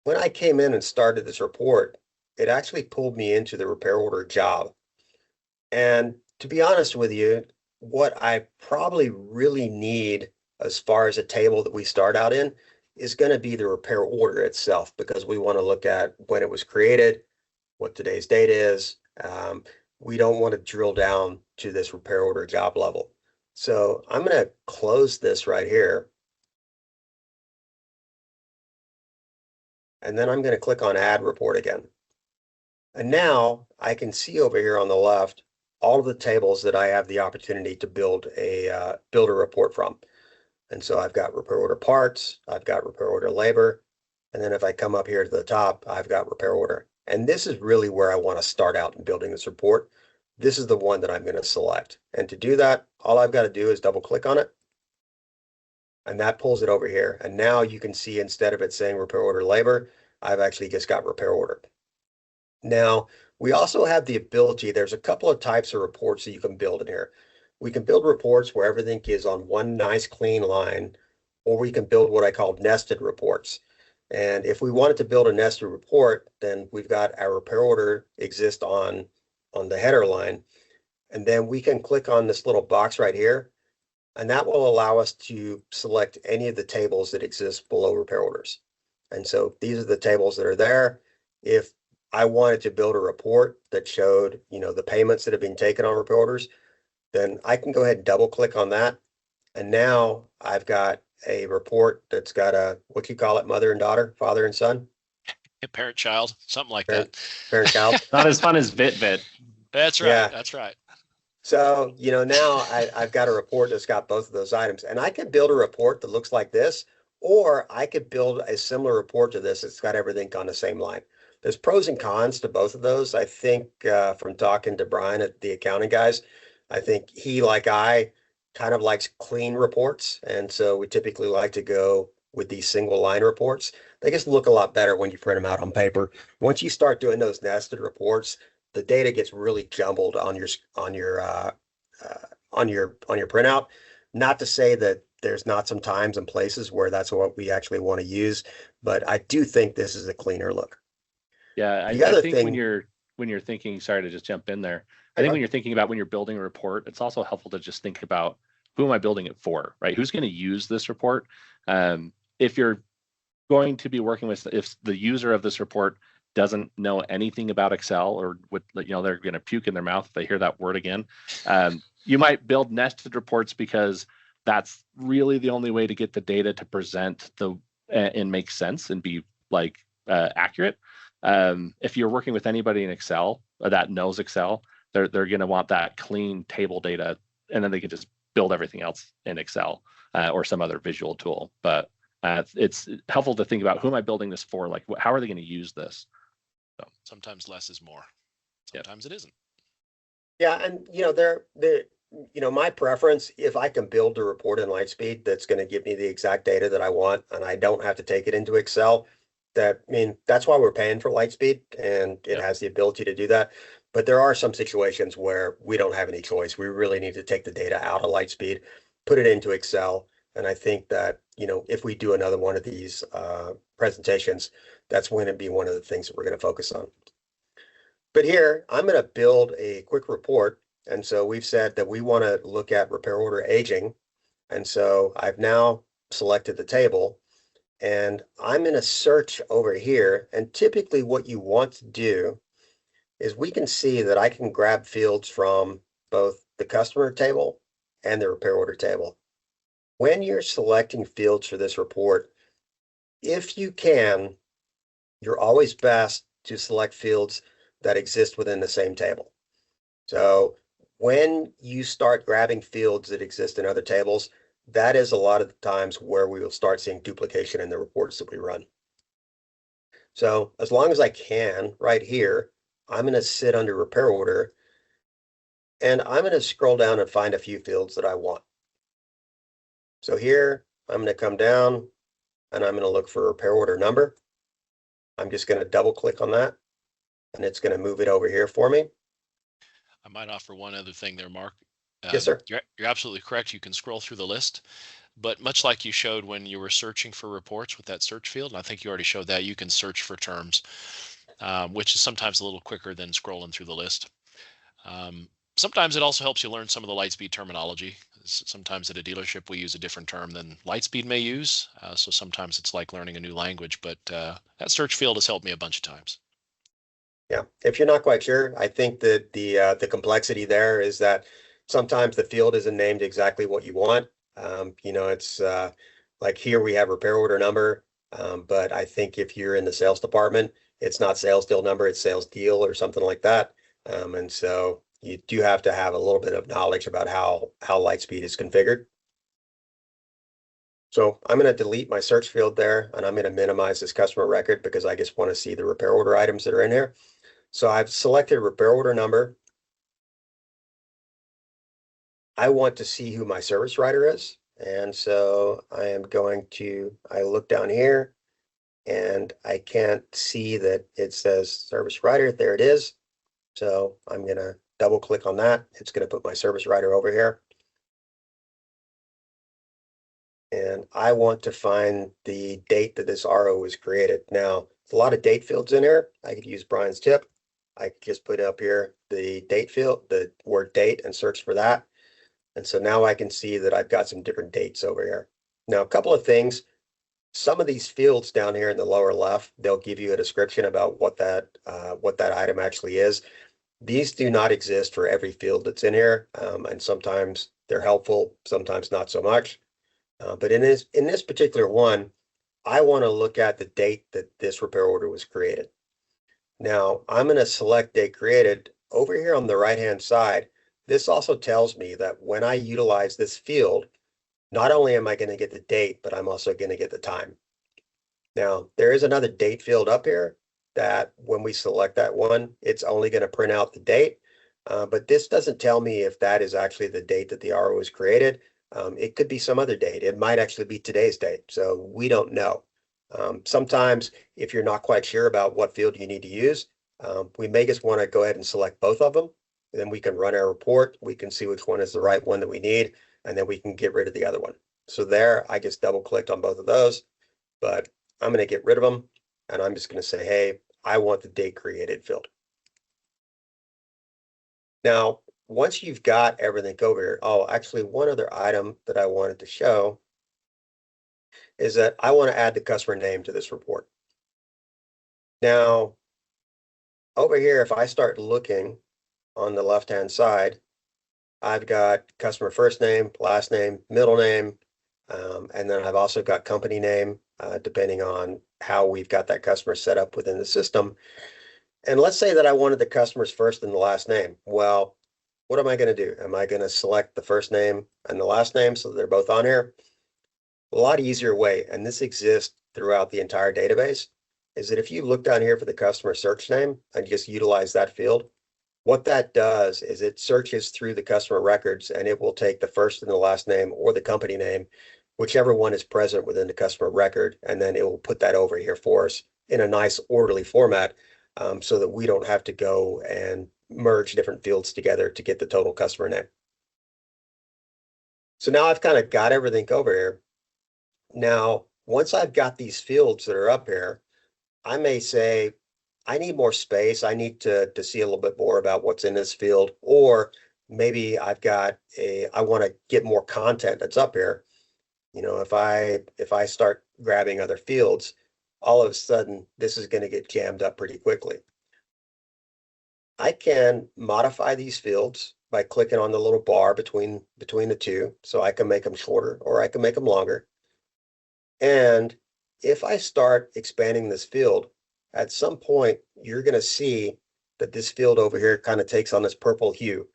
When I came in and started this report, it actually pulled me into the repair order job. And to be honest with you, what I probably really need as far as a table that we start out in is going to be the repair order itself, because we want to look at when it was created, what today's date is. We don't want to drill down to this repair order job level. So I'm going to close this right here. And then I'm going to click on Add Report again. And now I can see over here on the left all of the tables that I have the opportunity to build a report from. And so I've got repair order parts, I've got repair order labor, and then if I come up here to the top, I've got repair order. And this is really where I want to start out in building this report. This is the one that I'm going to select. And to do that, all I've got to do is double click on it. And that pulls it over here. And now you can see, instead of it saying repair order labor, I've actually just got repair order. Now, we also have the ability, there's a couple of types of reports that you can build in here. We can build reports where everything is on one nice clean line, or we can build what I call nested reports. And if we wanted to build a nested report, then we've got our repair order exist on the header line. And then we can click on this little box right here, and that will allow us to select any of the tables that exist below repair orders. And so these are the tables that are there. If I wanted to build a report that showed, the payments that have been taken on repair orders, then I can go ahead and double click on that. And now I've got a report that's got a, what you call it, mother and daughter, father and son? Parent child, something like that. Parent child. Not as fun as VitVit. That's right. Yeah. That's right. So, now I've got a report that's got both of those items, and I could build a report that looks like this, or I could build a similar report to this that's got everything on the same line. There's pros and cons to both of those. I think from talking to Bryan at the accounting guys, I think he, like I, kind of likes clean reports. And so we typically like to go with these single line reports. They just look a lot better when you print them out on paper. Once you start doing those nested reports, the data gets really jumbled on your printout. Not to say that there's not some times and places where that's what we actually want to use, but I do think this is a cleaner look. Yeah, I think when you're thinking, sorry to just jump in there. I think when you're thinking about when you're building a report, it's also helpful to just think about, who am I building it for, right? Who's going to use this report? If you're going to be working with, if the user of this report doesn't know anything about Excel, or they're going to puke in their mouth if they hear that word again, you might build nested reports because that's really the only way to get the data to present and make sense and be accurate. If you're working with anybody in Excel that knows Excel, they're going to want that clean table data, and then they can just build everything else in Excel or some other visual tool. But it's helpful to think about, who am I building this for? How are they going to use this? So sometimes less is more. Sometimes it isn't. Yeah, and my preference, if I can build a report in Lightspeed that's going to give me the exact data that I want, and I don't have to take it into Excel, that's why we're paying for Lightspeed, and it has the ability to do that. But there are some situations where we don't have any choice. We really need to take the data out of Lightspeed, put it into Excel. And I think that, if we do another one of these presentations, that's going to be one of the things that we're going to focus on. But here, I'm going to build a quick report. And so we've said that we want to look at repair order aging. And so I've now selected the table, and I'm in a search over here. And typically what you want to do is we can see that I can grab fields from both the customer table and the repair order table. When you're selecting fields for this report, if you can, you're always best to select fields that exist within the same table. So when you start grabbing fields that exist in other tables, that is a lot of the times where we will start seeing duplication in the reports that we run. So as long as I can, right here, I'm going to sit under repair order, and I'm going to scroll down and find a few fields that I want. So here, I'm going to come down and I'm going to look for repair order number. I'm just going to double click on that, and it's going to move it over here for me. I might offer one other thing there, Mark. Yes, sir. You're absolutely correct. You can scroll through the list, but much like you showed when you were searching for reports with that search field, and I think you already showed that, you can search for terms, which is sometimes a little quicker than scrolling through the list. Sometimes it also helps you learn some of the Lightspeed terminology. Sometimes at a dealership, we use a different term than Lightspeed may use. So sometimes it's like learning a new language, but that search field has helped me a bunch of times. Yeah, if you're not quite sure, I think that the complexity there is that sometimes the field isn't named exactly what you want. It's like here we have repair order number, but I think if you're in the sales department, it's not sales deal number, it's sales deal or something like that. And so you do have to have a little bit of knowledge about how Lightspeed is configured. So I'm going to delete my search field there, and I'm going to minimize this customer record because I just want to see the repair order items that are in here. So I've selected repair order number. I want to see who my service writer is. And so I look down here and I can't see that it says service writer. There it is. So I'm going to double click on that. It's going to put my service writer over here. And I want to find the date that this RO was created. Now, there's a lot of date fields in here. I could use Brian's tip. I could just put up here the date field, the word date, and search for that. And so now I can see that I've got some different dates over here. Now, a couple of things. Some of these fields down here in the lower left, they'll give you a description about what that item actually is. These do not exist for every field that's in here, and sometimes they're helpful, sometimes not so much. But in this particular one, I want to look at the date that this repair order was created. Now, I'm going to select date created. Over here on the right-hand side, this also tells me that when I utilize this field, not only am I going to get the date, but I'm also going to get the time. Now, there is another date field up here that when we select that one, it's only going to print out the date. But this doesn't tell me if that is actually the date that the RO was created. It could be some other date. It might actually be today's date. So we don't know. Sometimes if you're not quite sure about what field you need to use, we may just want to go ahead and select both of them. Then we can run our report. We can see which one is the right one that we need, and then we can get rid of the other one. So there, I just double clicked on both of those, but I'm going to get rid of them. And I'm just going to say, hey, I want the date created field. Now, once you've got everything over here, oh, actually one other item that I wanted to show is that I want to add the customer name to this report. Now, over here, if I start looking on the left-hand side, I've got customer first name, last name, middle name, and then I've also got company name, depending on how we've got that customer set up within the system. And let's say that I wanted the customer's first and the last name. Well, what am I going to do? Am I going to select the first name and the last name so they're both on here? A lot easier way, and this exists throughout the entire database, is that if you look down here for the customer search name and just utilize that field, what that does is it searches through the customer records and it will take the first and the last name or the company name, whichever one is present within the customer record, and then it will put that over here for us in a nice orderly format, so that we don't have to go and merge different fields together to get the total customer name. So now I've kind of got everything over here. Now, once I've got these fields that are up here, I may say, I need more space. I need to see a little bit more about what's in this field, or maybe I want to get more content that's up here. if I start grabbing other fields, all of a sudden this is going to get jammed up pretty quickly. I can modify these fields by clicking on the little bar between the two, so I can make them shorter or I can make them longer. And if I start expanding this field, at some point you're going to see that this field over here kind of takes on this purple hue.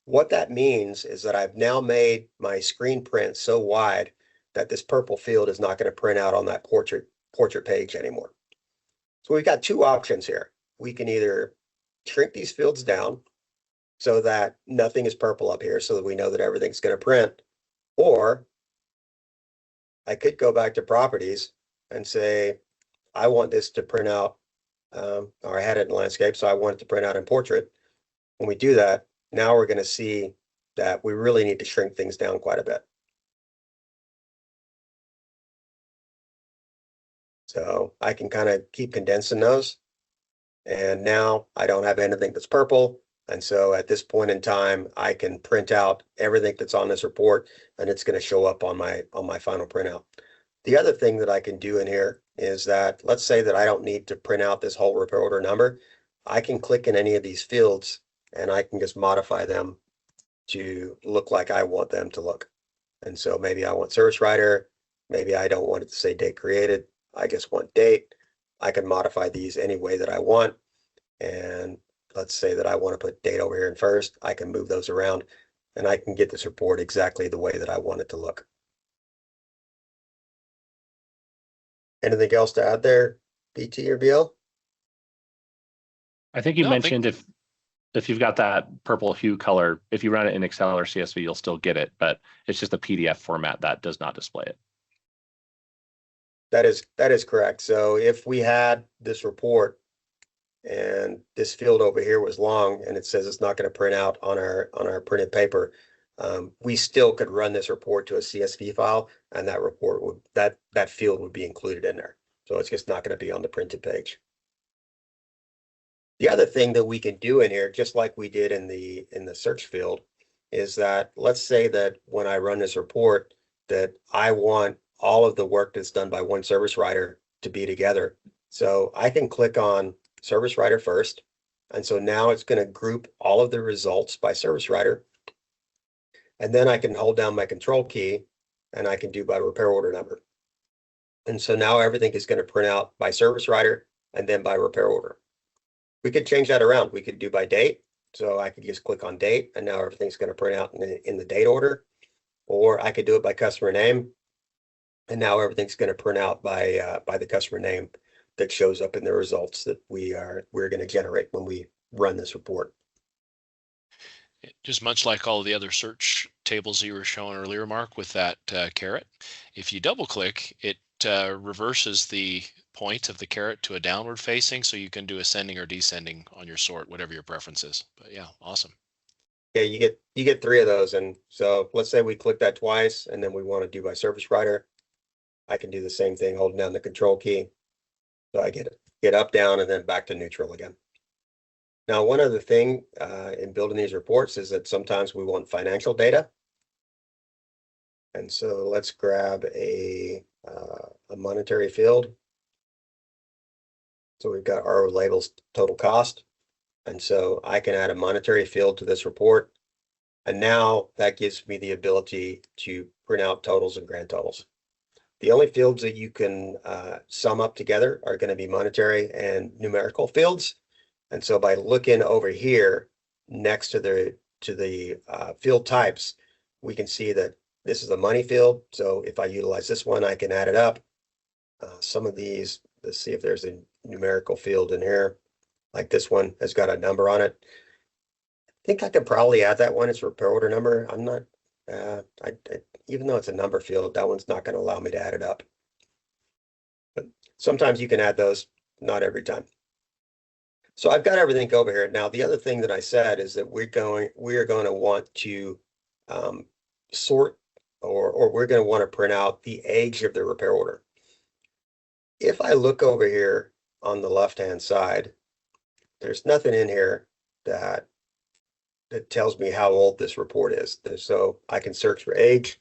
What that means is that I've now made my screen print so wide that this purple field is not going to print out on that portrait page anymore. So we've got two options here. We can either shrink these fields down so that nothing is purple up here so that we know that everything's going to print, or I could go back to properties and say, I want this to print out, or I had it in landscape, so I want it to print out in portrait. When we do that, now we're going to see that we really need to shrink things down quite a bit. So I can kind of keep condensing those. And now I don't have anything that's purple. And so at this point in time, I can print out everything that's on this report, and it's going to show up on my final printout. The other thing that I can do in here is that, let's say that I don't need to print out this whole repair order number. I can click in any of these fields and I can just modify them to look like I want them to look. And so maybe I want service writer. Maybe I don't want it to say date created. I just want date. I can modify these any way that I want. And let's say that I want to put date over here in first. I can move those around and I can get this report exactly the way that I want it to look. Anything else to add there, BT or BL? I think you mentioned if you've got that purple hue color, if you run it in Excel or CSV, you'll still get it, but it's just a PDF format that does not display it. That is correct. So if we had this report and this field over here was long and it says it's not going to print out on our printed paper, we still could run this report to a CSV file, and that report would that field would be included in there. So it's just not going to be on the printed page. The other thing that we can do in here, just like we did in the search field, is that let's say that when I run this report that I want all of the work that's done by one service writer to be together. So I can click on service writer first. And so now it's going to group all of the results by service writer. And then I can hold down my control key and I can do by repair order number. And so now everything is going to print out by service writer and then by repair order. We could change that around. We could do by date. So I could just click on date and now everything's going to print out in the date order. Or I could do it by customer name. And now everything's going to print out by the customer name that shows up in the results that we're going to generate when we run this report. Just much like all of the other search tables you were showing earlier, Mark, with that caret, if you double click, it reverses the point of the caret to a downward facing, so you can do ascending or descending on your sort, whatever your preference is. But yeah, awesome. Yeah, you get 3 of those. And so let's say we click that twice and then we want to do by service writer. I can do the same thing holding down the control key. So I get up, down, and then back to neutral again. Now, one other thing in building these reports is that sometimes we want financial data. And so let's grab a monetary field. So we've got our labels total cost. And so I can add a monetary field to this report. And now that gives me the ability to print out totals and grand totals. The only fields that you can sum up together are going to be monetary and numerical fields. And so by looking over here next to the field types, we can see that this is a money field. So if I utilize this one, I can add it up. Some of these, let's see if there's a numerical field in here. Like this one has got a number on it. I think I could probably add that one. It's a repair order number. I'm not, even though it's a number field, that one's not going to allow me to add it up. But sometimes you can add those, not every time. So I've got everything over here. Now, the other thing that I said is that we are going to want to sort or we're going to want to print out the age of the repair order. If I look over here on the left-hand side, there's nothing in here that tells me how old this report is. So I can search for age.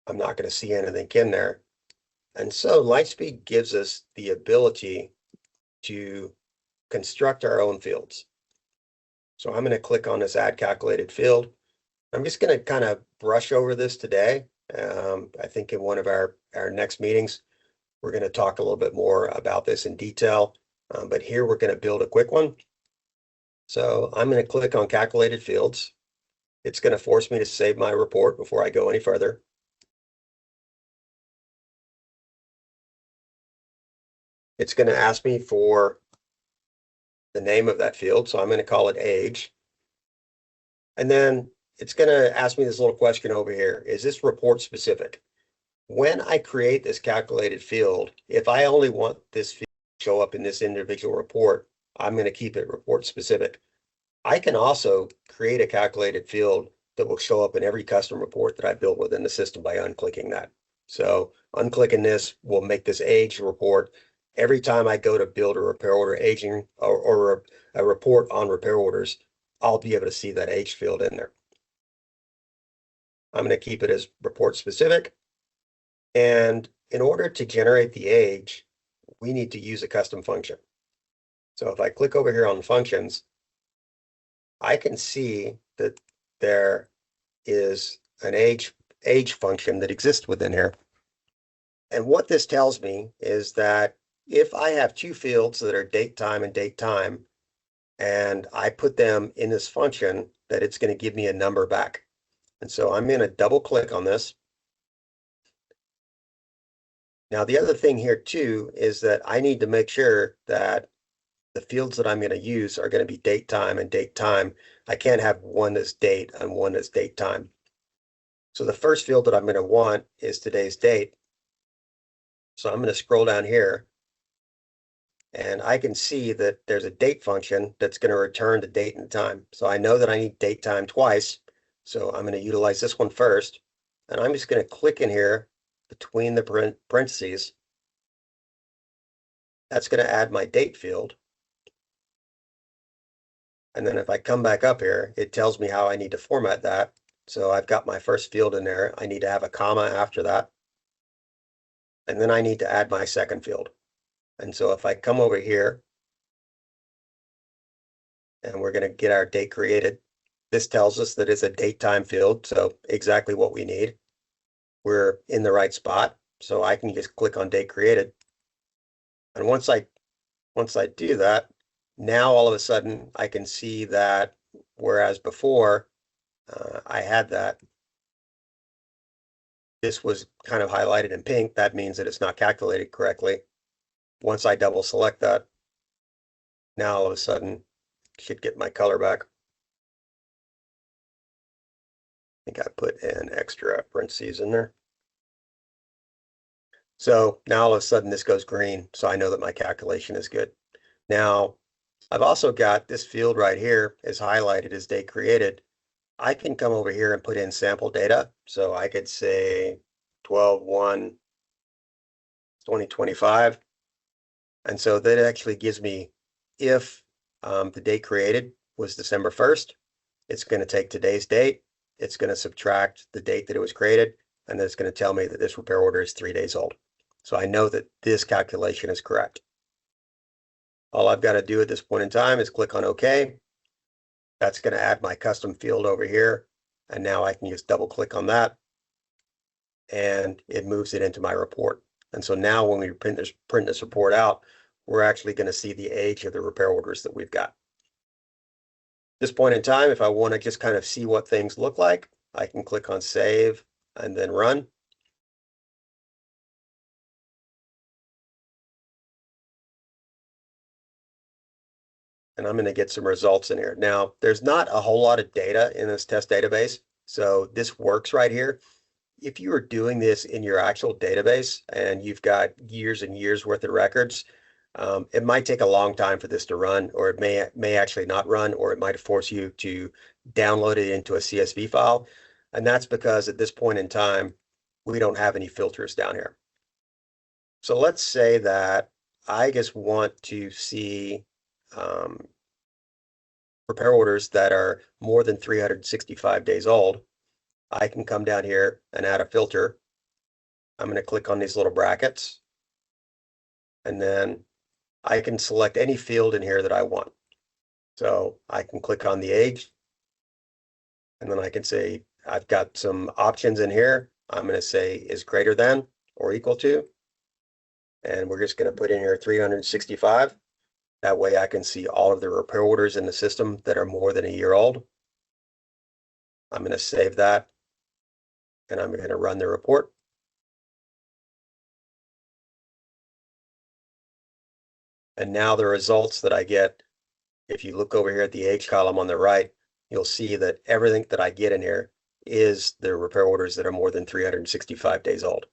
I'm not going to see anything in there. And so Lightspeed gives us the ability to construct our own fields. So I'm going to click on this add calculated field. I'm just going to kind of brush over this today. I think in one of our next meetings, we're going to talk a little bit more about this in detail. But here we're going to build a quick one. So I'm going to click on calculated fields. It's going to force me to save my report before I go any further. It's going to ask me for the name of that field. So I'm going to call it age. And then it's going to ask me this little question over here. Is this report specific? When I create this calculated field, if I only want this field to show up in this individual report, I'm going to keep it report specific. I can also create a calculated field that will show up in every custom report that I build within the system by unclicking that. So unclicking this will make this age report. Every time I go to build a repair order aging or a report on repair orders, I'll be able to see that age field in there. I'm going to keep it as report specific. And in order to generate the age, we need to use a custom function. So if I click over here on functions, I can see that there is an age function that exists within here. And what this tells me is that if I have two fields that are date time and date time, and I put them in this function, that it's going to give me a number back. And so I'm going to double click on this. Now, the other thing here too is that I need to make sure that the fields that I'm going to use are going to be date time and date time. I can't have one that's date and one that's date time. So the first field that I'm going to want is today's date. So I'm going to scroll down here and I can see that there's a date function that's going to return the date and time. So I know that I need date time twice. So I'm going to utilize this one first. And I'm just going to click in here between the parentheses. That's going to add my date field. And then if I come back up here, it tells me how I need to format that. So I've got my first field in there. I need to have a comma after that. And then I need to add my second field. And so if I come over here and we're going to get our date created, this tells us that it's a date time field. So exactly what we need. We're in the right spot. So I can just click on date created. And once I do that, now all of a sudden I can see that whereas before I had that, this was kind of highlighted in pink. That means that it's not calculated correctly. Once I double select that, now all of a sudden I should get my color back. I think I put an extra parentheses in there. So now all of a sudden this goes green. So I know that my calculation is good. Now I've also got this field right here is highlighted as date created. I can come over here and put in sample data. So I could say 12/1/2025. And so that actually gives me, if the date created was December 1st, it's going to take today's date. It's going to subtract the date that it was created. And then it's going to tell me that this repair order is 3 days old. So I know that this calculation is correct. All I've got to do at this point in time is click on OK. That's going to add my custom field over here. And now I can just double click on that. And it moves it into my report. And so now when we print this report out, we're actually going to see the age of the repair orders that we've got. At this point in time, if I want to just kind of see what things look like, I can click on save and then run. And I'm going to get some results in here. Now, there's not a whole lot of data in this test database. So this works right here. If you are doing this in your actual database and you've got years and years worth of records, it might take a long time for this to run, or it may actually not run, or it might force you to download it into a CSV file. And that's because at this point in time, we don't have any filters down here. So let's say that I just want to see repair orders that are more than 365 days old. I can come down here and add a filter. I'm going to click on these little brackets, and then I can select any field in here that I want. So I can click on the age, and then I can say, I've got some options in here. I'm going to say is greater than or equal to, and we're just going to put in here 365. That way I can see all of the repair orders in the system that are more than a year old. I'm going to save that, and I'm going to run the report. And now the results that I get, if you look over here at the age column on the right, you'll see that everything that I get in here is the repair orders that are more than 365 days old.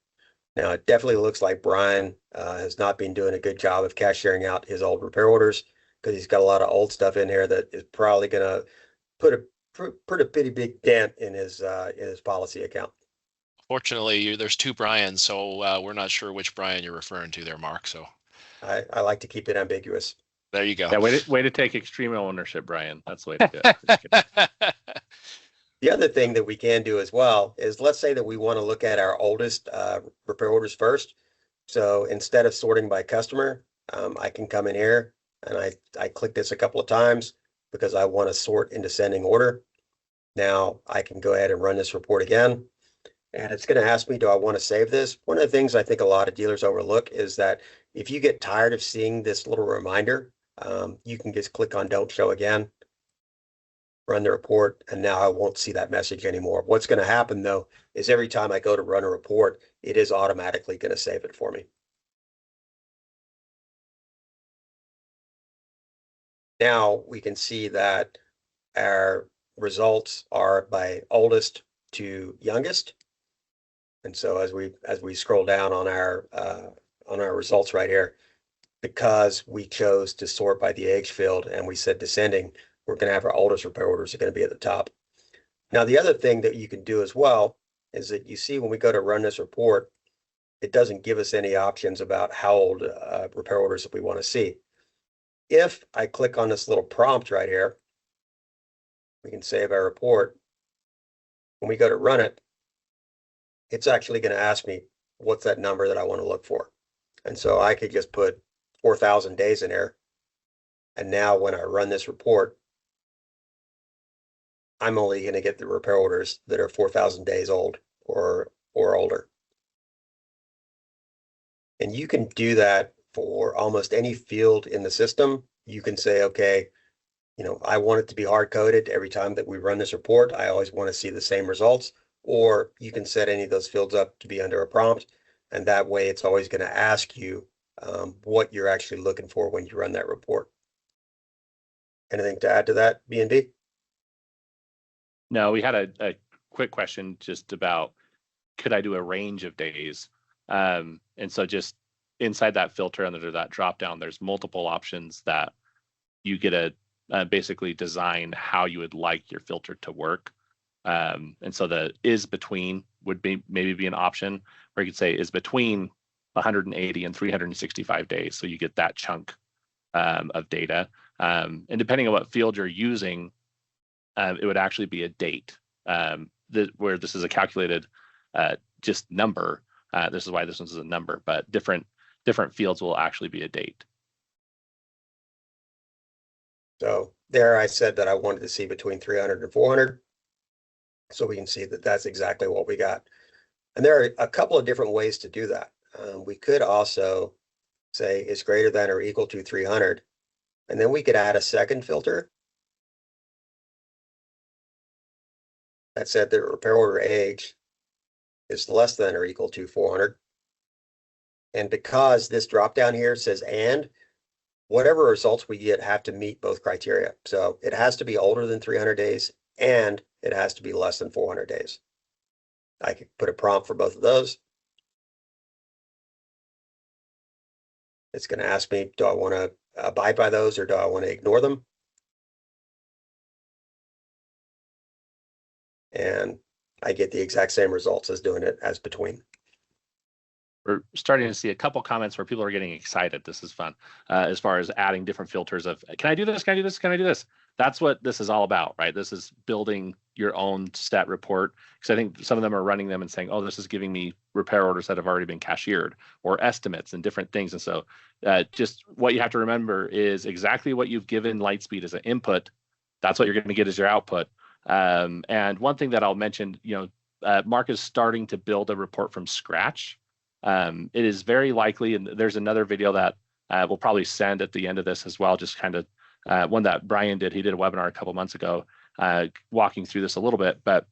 Now, it definitely looks like Bryan has not been doing a good job of cashiering out his old repair orders, because he's got a lot of old stuff in here that is probably going to put a pretty big dent in his policy account. Fortunately, there's two Bryans, so we're not sure which Bryan you're referring to there, Mark. So I like to keep it ambiguous. There you go. Yeah, way to take extreme ownership, Bryan. That's the way to do it. The other thing that we can do as well is, let's say that we want to look at our oldest repair orders first. So instead of sorting by customer, I can come in here and I click this a couple of times because I want to sort in descending order. Now I can go ahead and run this report again, and it's going to ask me, do I want to save this? One of the things I think a lot of dealers overlook is that if you get tired of seeing this little reminder, you can just click on Don't Show Again, run the report, and now I won't see that message anymore. What's going to happen, though, is every time I go to run a report, it is automatically going to save it for me. Now we can see that our results are by oldest to youngest. And so as we scroll down on our results right here, because we chose to sort by the age field and we said descending, we're going to have our oldest repair orders are going to be at the top. Now, the other thing that you can do as well is that you see when we go to run this report, it doesn't give us any options about how old repair orders that we want to see. If I click on this little prompt right here, we can save our report. When we go to run it, it's actually going to ask me, what's that number that I want to look for? And so I could just put 4,000 days in there. And now when I run this report, I'm only going to get the repair orders that are 4,000 days old or older. And you can do that for almost any field in the system. You can say, okay, I want it to be hard coded every time that we run this report. I always want to see the same results. Or you can set any of those fields up to be under a prompt. And that way it's always going to ask you what you're actually looking for when you run that report. Anything to add to that, B&B? No, we had a quick question just about, could I do a range of days? And so just inside that filter under that drop down, there's multiple options that you get to basically design how you would like your filter to work. And so the is between would be maybe be an option where you could say is between 180 and 365 days. So you get that chunk of data. And depending on what field you're using, it would actually be a date where this is a calculated just number. This is why this one's a number, but different fields will actually be a date. So there I said that I wanted to see between 300 and 400. So we can see that that's exactly what we got. And there are a couple of different ways to do that. We could also say is greater than or equal to 300. And then we could add a second filter that said the repair order age is less than or equal to 400. And because this drop down here says and, whatever results we get have to meet both criteria. So it has to be older than 300 days and it has to be less than 400 days. I could put a prompt for both of those. It's going to ask me, do I want to abide by those or do I want to ignore them? And I get the exact same results as doing it as between. We're starting to see a couple comments where people are getting excited. This is fun as far as adding different filters of, can I do this? Can I do this? Can I do this? That's what this is all about, right? This is building your own stat report, because I think some of them are running them and saying, oh, this is giving me repair orders that have already been cashiered, or estimates and different things. And so just what you have to remember is exactly what you've given Lightspeed as an input, that's what you're going to get as your output. And one thing that I'll mention, Mark is starting to build a report from scratch. It is very likely, and there's another video that we'll probably send at the end of this as well, just kind of one that Bryan did. He did a webinar a couple months ago walking through this a little bit. But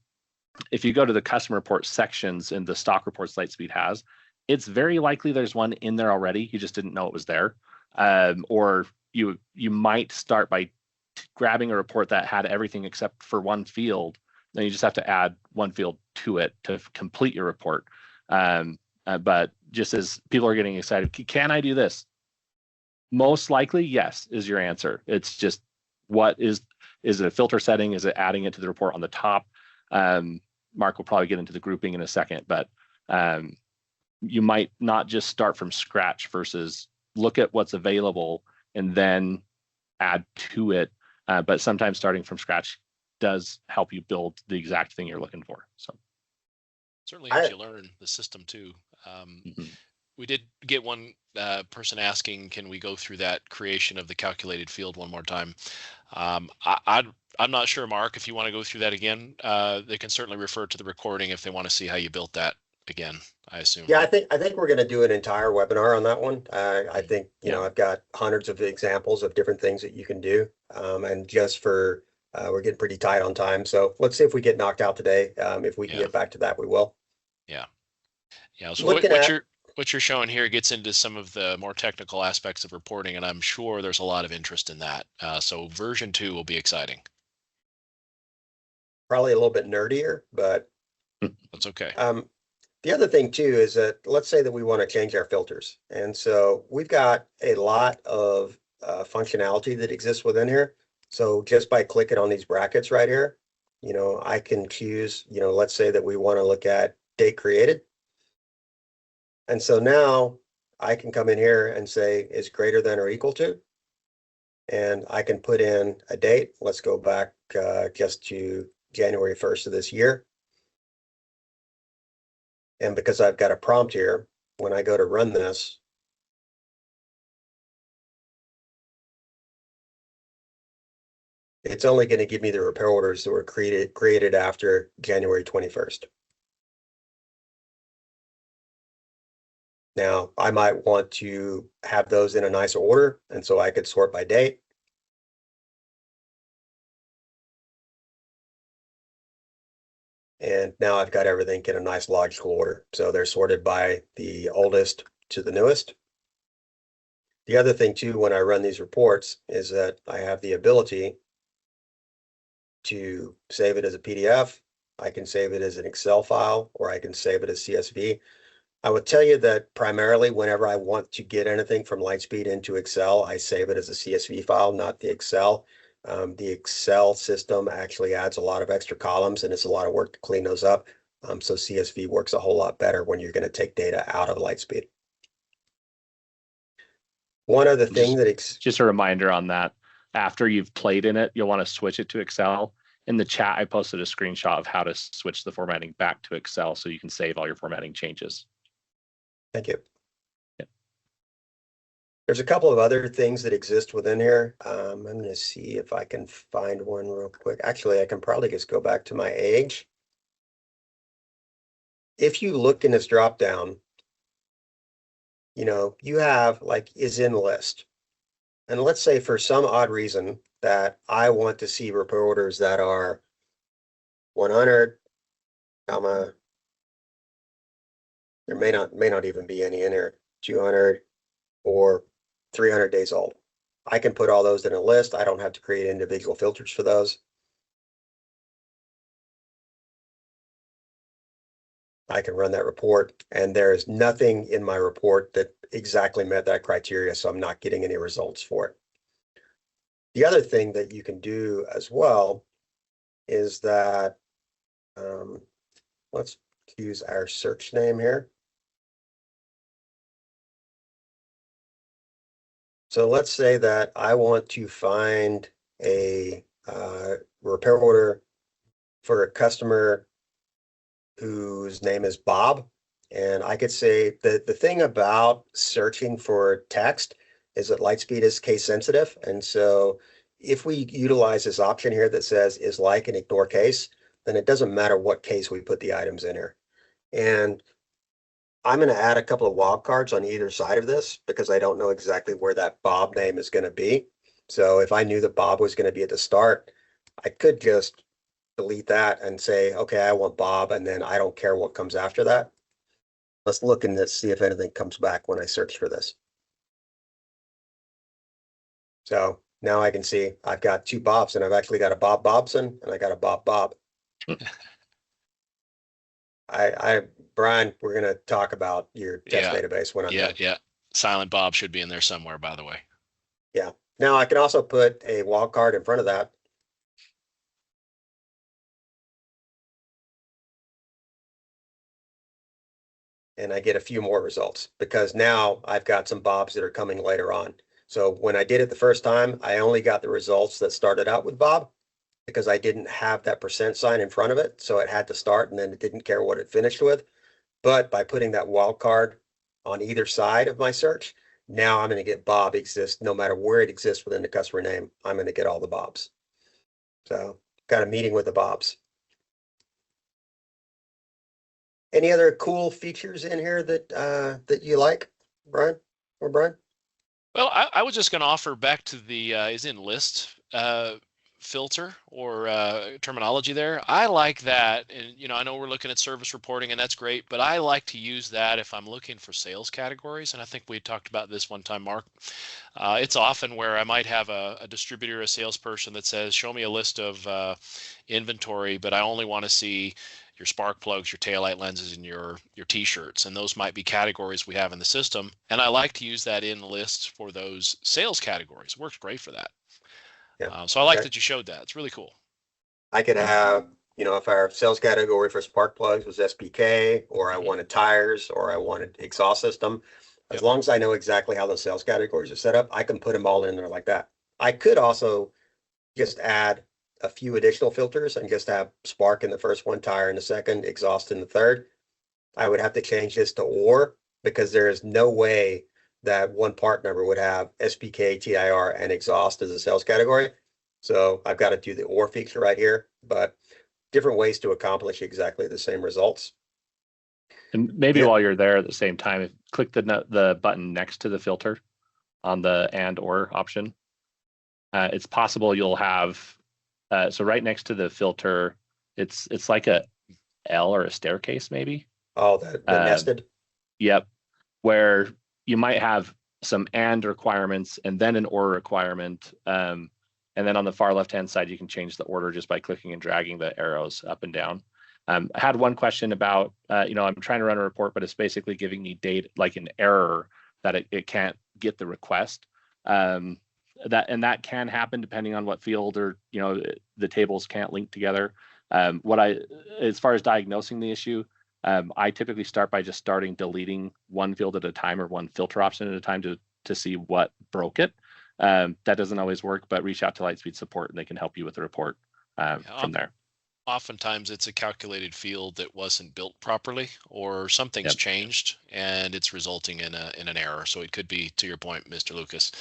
if you go to the customer report sections in the stock reports Lightspeed has, it's very likely there's one in there already. You just didn't know it was there. Or you might start by grabbing a report that had everything except for one field. Then you just have to add one field to it to complete your report. But just as people are getting excited, can I do this? Most likely, yes, is your answer. It's just what is it a filter setting? Is it adding it to the report on the top? Mark will probably get into the grouping in a second, but you might not just start from scratch versus look at what's available and then add to it. But sometimes starting from scratch does help you build the exact thing you're looking for. So certainly helps you learn the system too. We did get one person asking, can we go through that creation of the calculated field one more time? I'm not sure, Mark, if you want to go through that again. They can certainly refer to the recording if they want to see how you built that again, I assume. Yeah, I think we're going to do an entire webinar on that one. I think, I've got hundreds of examples of different things that you can do. And just for, we're getting pretty tight on time. So let's see if we get knocked out today. If we can get back to that, we will. Yeah. Yeah. So what you're showing here gets into some of the more technical aspects of reporting, and I'm sure there's a lot of interest in that. So version 2 will be exciting. Probably a little bit nerdier, but that's okay. The other thing too is that let's say that we want to change our filters. And so we've got a lot of functionality that exists within here. So just by clicking on these brackets right here, I can choose, let's say that we want to look at date created. And so now I can come in here and say is greater than or equal to, and I can put in a date. Let's go back just to January 1st of this year. And because I've got a prompt here, when I go to run this, it's only going to give me the repair orders that were created after January 21st. Now, I might want to have those in a nicer order, and so I could sort by date. And now I've got everything in a nice logical order. So they're sorted by the oldest to the newest. The other thing too, when I run these reports, is that I have the ability to save it as a PDF. I can save it as an Excel file, or I can save it as CSV. I would tell you that primarily whenever I want to get anything from Lightspeed into Excel, I save it as a CSV file, not the Excel. The Excel system actually adds a lot of extra columns, and it's a lot of work to clean those up. So CSV works a whole lot better when you're going to take data out of Lightspeed. One other thing just a reminder on that, after you've played in it, you'll want to switch it to Excel. In the chat, I posted a screenshot of how to switch the formatting back to Excel so you can save all your formatting changes. Thank you. Yeah. There's a couple of other things that exist within here. I'm going to see if I can find one real quick. Actually, I can probably just go back to my age. If you look in this drop down, you have like is in list. And let's say for some odd reason that I want to see repair orders that are 100, there may not even be any in here, 200 or 300 days old. I can put all those in a list. I don't have to create individual filters for those. I can run that report, and there is nothing in my report that exactly met that criteria, so I'm not getting any results for it. The other thing that you can do as well is that, let's use our search name here. So let's say that I want to find a repair order for a customer whose name is Bob. And I could say that the thing about searching for text is that Lightspeed is case sensitive. And so if we utilize this option here that says is like and ignore case, then it doesn't matter what case we put the items in here. And I'm going to add a couple of wildcards on either side of this because I don't know exactly where that Bob name is going to be. So if I knew that Bob was going to be at the start, I could just delete that and say, okay, I want Bob, and then I don't care what comes after that. Let's look in this, see if anything comes back when I search for this. So now I can see I've got two Bobs, and I've actually got a Bob Bobson and I got a Bob Bob. Bryan, we're going to talk about your text database when I'm done. Yeah. Silent Bob should be in there somewhere, by the way. Yeah. Now I can also put a wildcard in front of that. And I get a few more results because now I've got some Bobs that are coming later on. So when I did it the first time, I only got the results that started out with Bob because I didn't have that % sign in front of it. So it had to start and then it didn't care what it finished with. But by putting that wildcard on either side of my search, now I'm going to get Bob exist no matter where it exists within the customer name. I'm going to get all the Bobs. So got a meeting with the Bobs. Any other cool features in here that that you like, Bryan or Bryan? Well, I was just going to offer back to the is in list filter or terminology there. I like that. And, I know we're looking at service reporting and that's great, but I like to use that if I'm looking for sales categories. And I think we talked about this one time, Mark. It's often where I might have a distributor, a salesperson that says, show me a list of inventory, but I only want to see your spark plugs, your taillight lenses, and your t-shirts. And those might be categories we have in the system. And I like to use that in list for those sales categories. It works great for that. Yeah. So I like that you showed that. It's really cool. I could have, if our sales category for spark plugs was SPK, or I wanted tires, or I wanted exhaust system, as long as I know exactly how those sales categories are set up, I can put them all in there like that. I could also just add a few additional filters and just have spark in the first one, tire in the second, exhaust in the third. I would have to change this to or because there is no way that one part number would have SPK, TIR, and exhaust as a sales category. So I've got to do the or feature right here, but different ways to accomplish exactly the same results. And maybe while you're there at the same time, click the button next to the filter on the and or option. It's possible you'll have so right next to the filter, it's like a L or a staircase maybe. Oh, the nested. Yep, where you might have some and requirements and then an or requirement, and then on the far left hand side you can change the order just by clicking and dragging the arrows up and down. I had one question about I'm trying to run a report, but it's basically giving me data like an error that it can't get the request. That can happen depending on what field or the tables can't link together. As far as diagnosing the issue, I typically start by just deleting one field at a time or one filter option at a time to see what broke it. That doesn't always work, but reach out to Lightspeed support and they can help you with the report from there. Oftentimes it's a calculated field that wasn't built properly or something's changed and it's resulting in an error. So it could be, to your point, Mr. Lucas,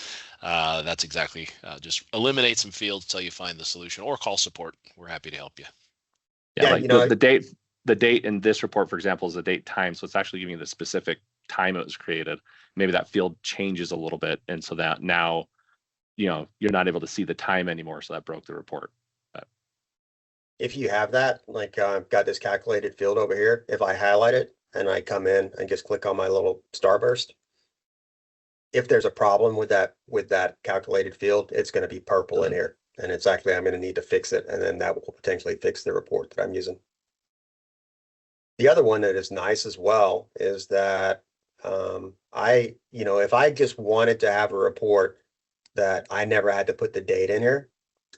that's exactly, just eliminate some fields till you find the solution or call support. We're happy to help you. The date in this report, for example, is the date time. So it's actually giving you the specific time it was created. Maybe that field changes a little bit. And so that now, you're not able to see the time anymore. So that broke the report. If you have that, like I've got this calculated field over here, if I highlight it and I come in and just click on my little starburst, if there's a problem with that calculated field, it's going to be purple in here. And it's actually, I'm going to need to fix it. And then that will potentially fix the report that I'm using. The other one that is nice as well is that if I just wanted to have a report that I never had to put the date in here,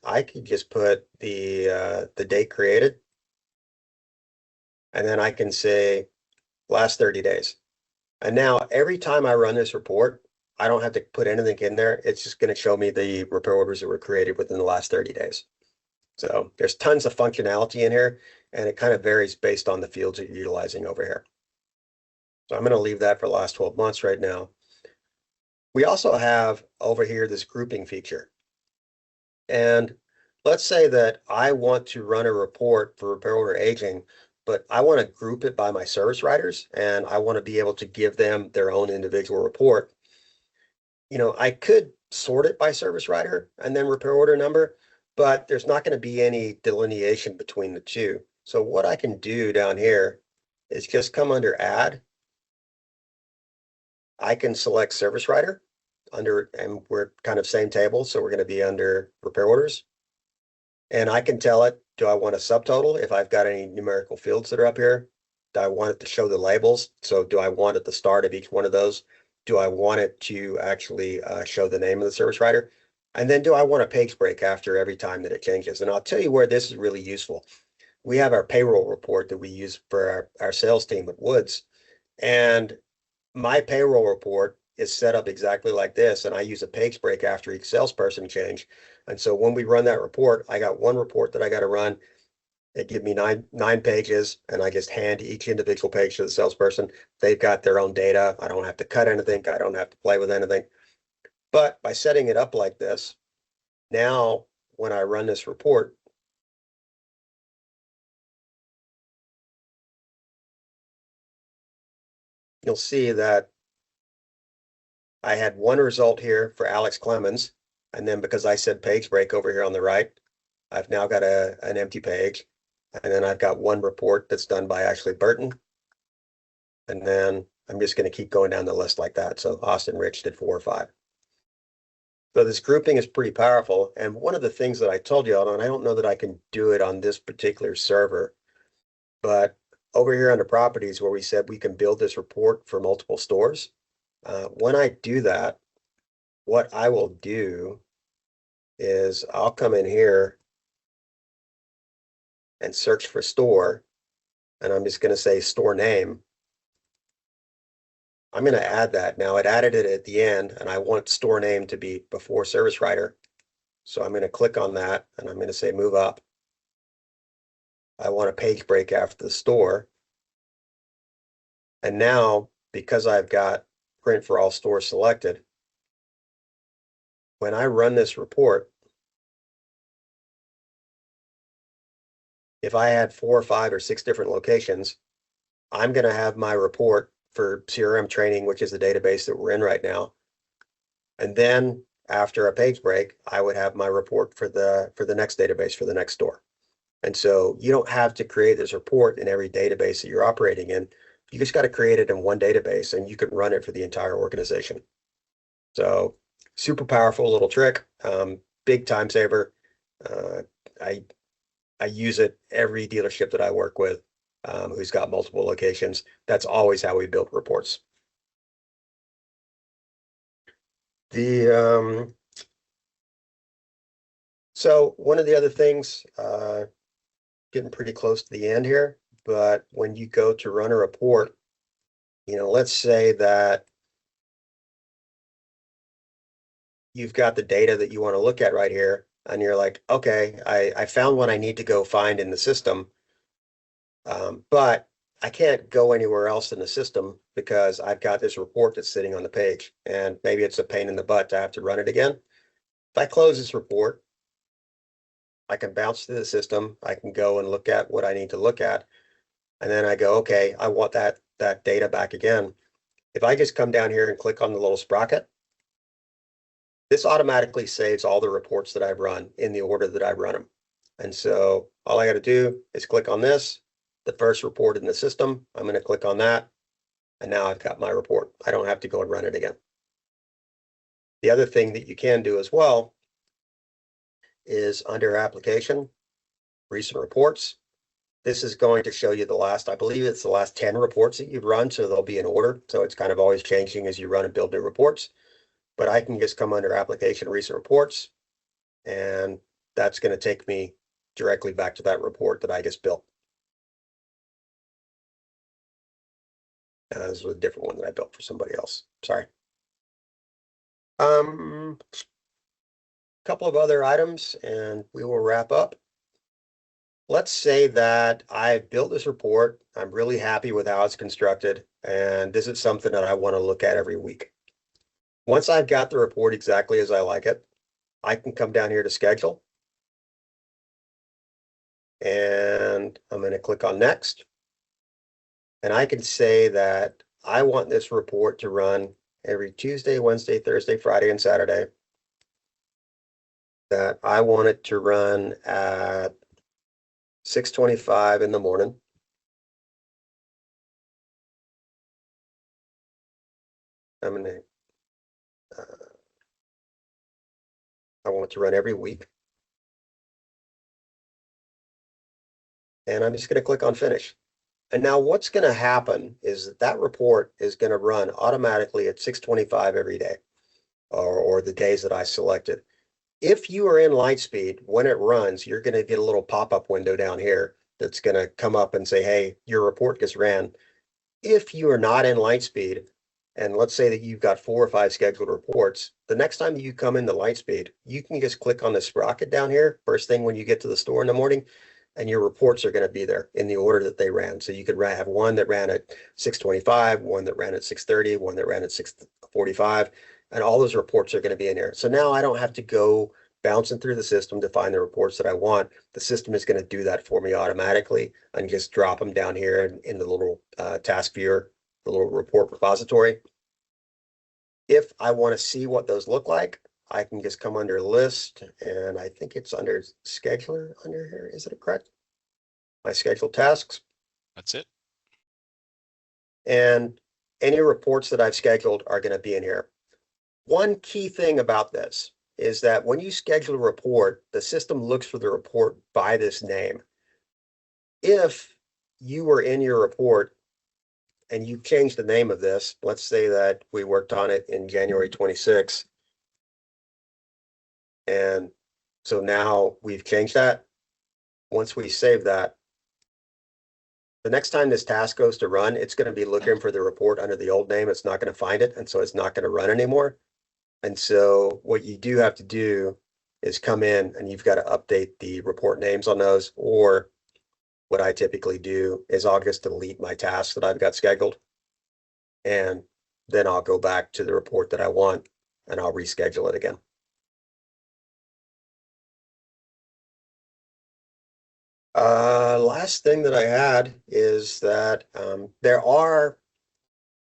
I could just put the date created, and then I can say last 30 days. And now every time I run this report, I don't have to put anything in there. It's just going to show me the repair orders that were created within the last 30 days. So there's tons of functionality in here, and it kind of varies based on the fields that you're utilizing over here. So I'm going to leave that for the last 12 months right now. We also have over here this grouping feature. And let's say that I want to run a report for repair order aging, but I want to group it by my service writers, and I want to be able to give them their own individual report. I could sort it by service writer and then repair order number, but there's not going to be any delineation between the two. So what I can do down here is just come under add. I can select service writer under, and we're kind of same table. So we're going to be under repair orders. And I can tell it, do I want a subtotal if I've got any numerical fields that are up here? Do I want it to show the labels? So do I want at the start of each one of those? Do I want it to actually show the name of the service writer? And then do I want a page break after every time that it changes? And I'll tell you where this is really useful. We have our payroll report that we use for our sales team at Woods. And my payroll report is set up exactly like this, and I use a page break after each salesperson change. And so when we run that report, I got one report that I got to run. It gives me nine pages, and I just hand each individual page to the salesperson. They've got their own data. I don't have to cut anything. I don't have to play with anything. But by setting it up like this, now when I run this report, you'll see that I had one result here for Alex Clemens. And then because I said page break over here on the right, I've now got an empty page. And then I've got one report that's done by Ashley Burton. And then I'm just going to keep going down the list like that. So Austin Rich did 4 or 5. So this grouping is pretty powerful. And one of the things that I told you, and I don't know that I can do it on this particular server, but over here on the properties where we said we can build this report for multiple stores, when I do that, what I will do is I'll come in here and search for store, and I'm just going to say store name. I'm going to add that. Now it added it at the end, and I want store name to be before service writer. So I'm going to click on that, and I'm going to say move up. I want a page break after the store. And now, because I've got print for all stores selected, when I run this report, if I had 4 or 5 or 6 different locations, I'm going to have my report for CRM training, which is the database that we're in right now. And then after a page break, I would have my report for the next database for the next store. And so you don't have to create this report in every database that you're operating in. You just got to create it in one database, and you can run it for the entire organization. So super powerful little trick, big time saver. I use it every dealership that I work with who's got multiple locations. That's always how we build reports. So one of the other things, getting pretty close to the end here, but when you go to run a report, let's say that you've got the data that you want to look at right here, and you're like, okay, I found what I need to go find in the system, but I can't go anywhere else in the system because I've got this report that's sitting on the page, and maybe it's a pain in the butt to have to run it again. If I close this report, I can bounce to the system. I can go and look at what I need to look at. And then I go, okay, I want that data back again. If I just come down here and click on the little sprocket, this automatically saves all the reports that I've run in the order that I've run them. And so all I got to do is click on this, the first report in the system. I'm going to click on that. And now I've got my report. I don't have to go and run it again. The other thing that you can do as well is under application, recent reports. This is going to show you the last, I believe it's the last 10 reports that you've run. So they'll be in order. So it's kind of always changing as you run and build new reports. But I can just come under application, recent reports, and that's going to take me directly back to that report that I just built. This was a different one that I built for somebody else. Sorry. Couple of other items, and we will wrap up. let's say that I built this report. I'm really happy with how it's constructed, and this is something that I want to look at every week. Once I've got the report exactly as I like it, I can come down here to schedule, and I'm going to click on next. And I can say that I want this report to run every Tuesday, Wednesday, Thursday, Friday, and Saturday. That I want it to run at 6:25 in the morning. I'm going to, I want it to run every week. And I'm just going to click on finish. And now what's going to happen is that report is going to run automatically at 6:25 every day, or the days that I selected. If you are in Lightspeed, when it runs, you're going to get a little pop-up window down here that's going to come up and say, hey, your report just ran. If you are not in Lightspeed, and let's say that you've got 4 or 5 scheduled reports, the next time you come into Lightspeed, you can just click on the sprocket down here, first thing when you get to the store in the morning, and your reports are going to be there in the order that they ran. So you could have one that ran at 6:25, one that ran at 6:30, one that ran at 6:45, and all those reports are going to be in there. So now I don't have to go bouncing through the system to find the reports that I want. The system is going to do that for me automatically and just drop them down here in the little task viewer, the little report repository. If I want to see what those look like, I can just come under list, and I think it's under scheduler under here. Is it correct? My scheduled tasks. That's it. And any reports that I've scheduled are going to be in here. One key thing about this is that when you schedule a report, the system looks for the report by this name. If you were in your report and you changed the name of this, let's say that we worked on it in January 26, and so now we've changed that. Once we save that, the next time this task goes to run, it's going to be looking for the report under the old name. It's not going to find it, and so it's not going to run anymore. And so what you do have to do is come in and you've got to update the report names on those. Or what I typically do is I'll just delete my tasks that I've got scheduled, and then I'll go back to the report that I want and I'll reschedule it again. Last thing that I had is that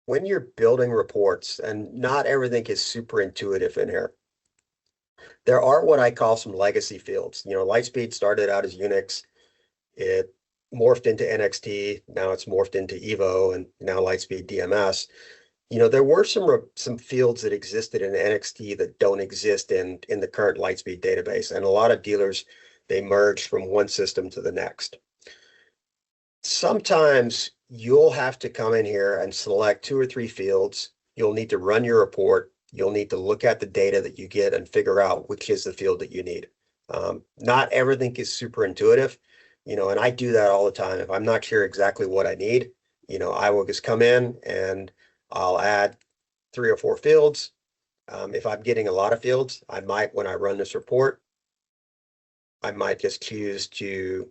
when you're building reports, and not everything is super intuitive in here, there are what I call some legacy fields. Lightspeed started out as Unix. It morphed into NXT. Now it's morphed into Evo, and now Lightspeed DMS. There were some fields that existed in NXT that don't exist in the current Lightspeed database, and a lot of dealers, they merged from one system to the next. Sometimes you'll have to come in here and select 2 or 3 fields. You'll need to run your report. You'll need to look at the data that you get and figure out which is the field that you need. Not everything is super intuitive, and I do that all the time. If I'm not sure exactly what I need, I will just come in and I'll add 3 or 4 fields. If I'm getting a lot of fields, I might, when I run this report, I might just choose to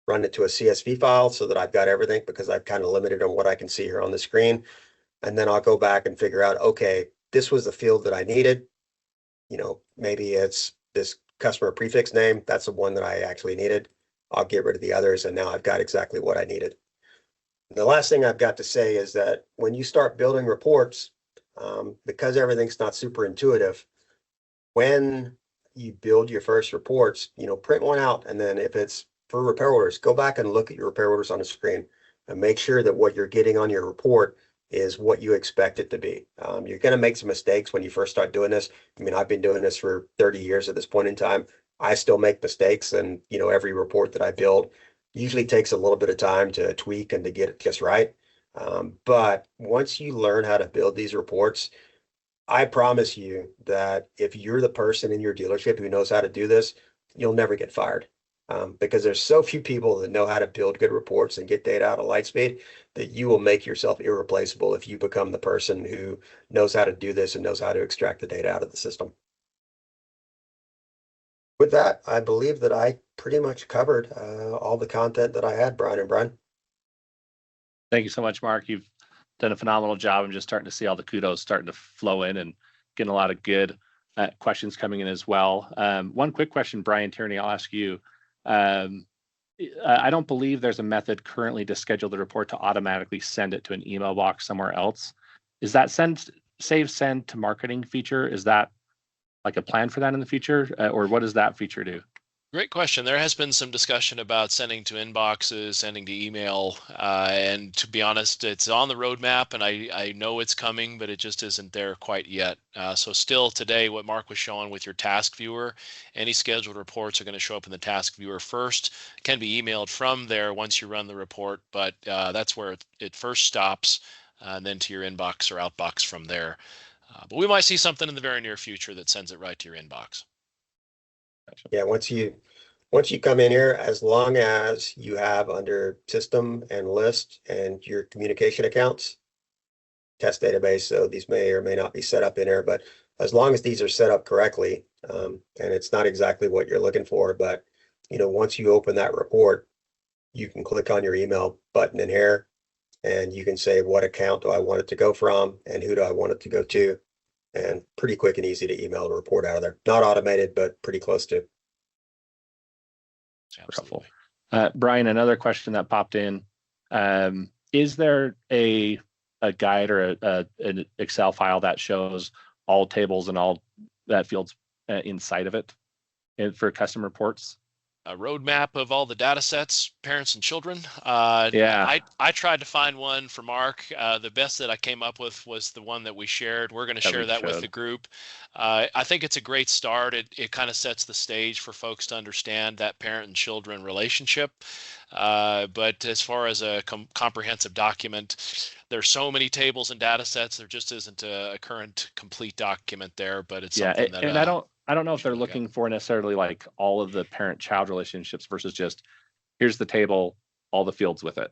run it to a CSV file so that I've got everything, because I've kind of limited on what I can see here on the screen. And then I'll go back and figure out, okay, this was the field that I needed. Maybe it's this customer prefix name. That's the one that I actually needed. I'll get rid of the others, and now I've got exactly what I needed. The last thing I've got to say is that when you start building reports, because everything's not super intuitive, when you build your first reports, print one out, and then if it's for repair orders, go back and look at your repair orders on the screen and make sure that what you're getting on your report is what you expect it to be. You're going to make some mistakes when you first start doing this. I've been doing this for 30 years at this point in time. I still make mistakes, and every report that I build usually takes a little bit of time to tweak and to get it just right. But once you learn how to build these reports, I promise you that if you're the person in your dealership who knows how to do this, you'll never get fired. Because there's so few people that know how to build good reports and get data out of Lightspeed that you will make yourself irreplaceable if you become the person who knows how to do this and knows how to extract the data out of the system. With that, I believe that I pretty much covered all the content that I had, Brian and Brian. Thank you so much, Mark. You've done a phenomenal job. I'm just starting to see all the kudos starting to flow in and getting a lot of good questions coming in as well. One quick question, Bryan Tierney, I'll ask you. I don't believe there's a method currently to schedule the report to automatically send it to an email box somewhere else. Is that save send to marketing feature? Is that like a plan for that in the future, or what does that feature do? Great question. There has been some discussion about sending to inboxes, sending to email, and to be honest, it's on the roadmap, and I know it's coming, but it just isn't there quite yet. So still today, what Mark was showing with your task viewer, any scheduled reports are going to show up in the task viewer first, can be emailed from there once you run the report, but that's where it first stops, and then to your inbox or outbox from there. But we might see something in the very near future that sends it right to your inbox. Yeah, once you come in here, as long as you have under system and list and your communication accounts, test database, so these may or may not be set up in here, but as long as these are set up correctly, and it's not exactly what you're looking for, but once you open that report, you can click on your email button in here and you can say, what account do I want it to go from and who do I want it to go to? And pretty quick and easy to email a report out of there. Not automated, but pretty close to. Helpful. Brian, another question that popped in. Is there a guide or an Excel file that shows all tables and all that fields inside of it for custom reports? A roadmap of all the data sets, parents and children. Yeah. I tried to find one for Mark. The best that I came up with was the one that we shared. We're going to share that with the group. I think it's a great start. It kind of sets the stage for folks to understand that parent and children relationship. But as far as a comprehensive document, there's so many tables and data sets. There just isn't a current complete document there, but it's something that I don't know if they're looking for necessarily like all of the parent-child relationships versus just here's the table, all the fields with it.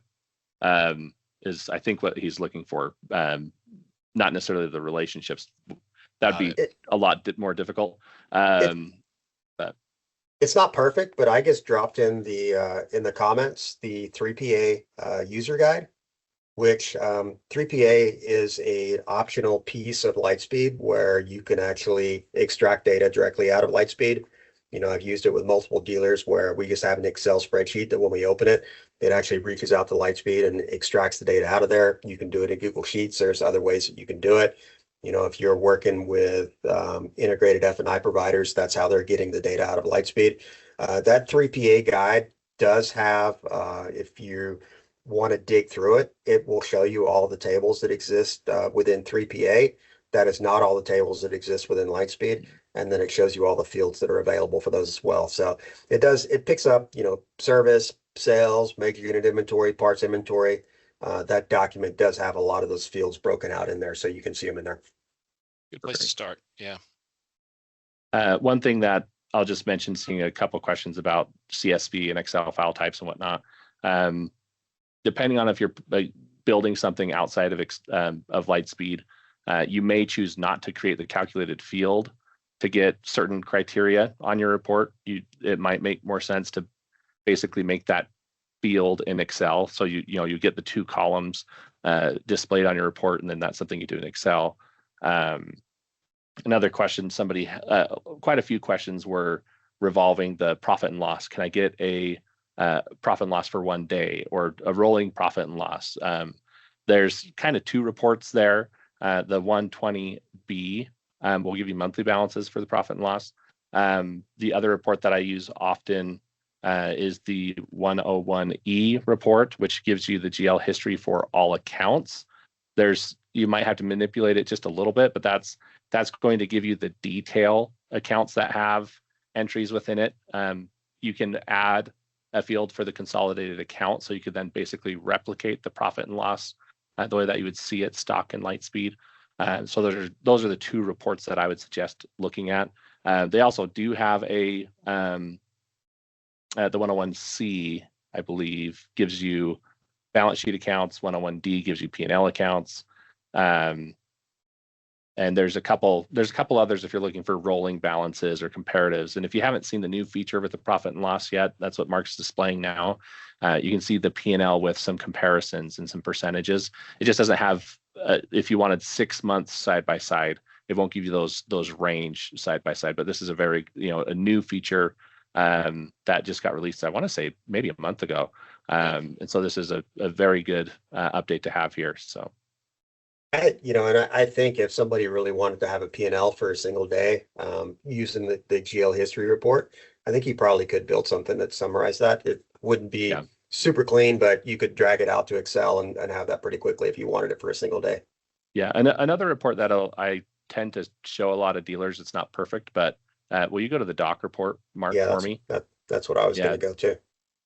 Is I think what he's looking for, not necessarily the relationships. That'd be a lot more difficult. But it's not perfect, but I just dropped in the comments the 3PA user guide, which 3PA is a optional piece of Lightspeed where you can actually extract data directly out of Lightspeed. I've used it with multiple dealers where we just have an Excel spreadsheet that when we open it, it actually reaches out to Lightspeed and extracts the data out of there. You can do it in Google Sheets. There's other ways that you can do it. If you're working with integrated F&I providers, that's how they're getting the data out of Lightspeed. That 3PA guide does have, if you want to dig through it, it will show you all the tables that exist within 3PA. That is not all the tables that exist within Lightspeed. And then it shows you all the fields that are available for those as well. So it picks up, service, sales, major unit inventory, parts inventory. That document does have a lot of those fields broken out in there, so you can see them in there. Good place to start. Yeah. One thing that I'll just mention, seeing a couple questions about CSV and Excel file types and whatnot. Depending on if you're building something outside of Lightspeed, you may choose not to create the calculated field to get certain criteria on your report. It might make more sense to basically make that field in Excel. So you get the two columns displayed on your report, and then that's something you do in Excel. Another question, quite a few questions were revolving the profit and loss. Can I get a profit and loss for one day or a rolling profit and loss? There's kind of two reports there. The 120B will give you monthly balances for the profit and loss. The other report that I use often is the 101E report, which gives you the GL history for all accounts. You might have to manipulate it just a little bit, but that's going to give you the detail accounts that have entries within it. You can add a field for the consolidated account, so you could then basically replicate the profit and loss the way that you would see it stock in Lightspeed. So those are the two reports that I would suggest looking at. They also do have the 101C, I believe, gives you balance sheet accounts. 101D gives you P&L accounts. And there's a couple others if you're looking for rolling balances or comparatives. And if you haven't seen the new feature with the profit and loss yet, that's what Mark's displaying now. You can see the P&L with some comparisons and some percentages. It just doesn't have, if you wanted 6 months side by side, it won't give you those range side by side. But this is a very, a new feature that just got released, I want to say maybe a month ago. And so this is a very good update to have here. So. I think if somebody really wanted to have a P&L for a single day using the GL history report, I think you probably could build something that summarized that. It wouldn't be super clean, but you could drag it out to Excel and have that pretty quickly if you wanted it for a single day. Yeah, and another report that I tend to show a lot of dealers, it's not perfect, but will you go to the doc report, Mark, for me? That's what I was going to go to.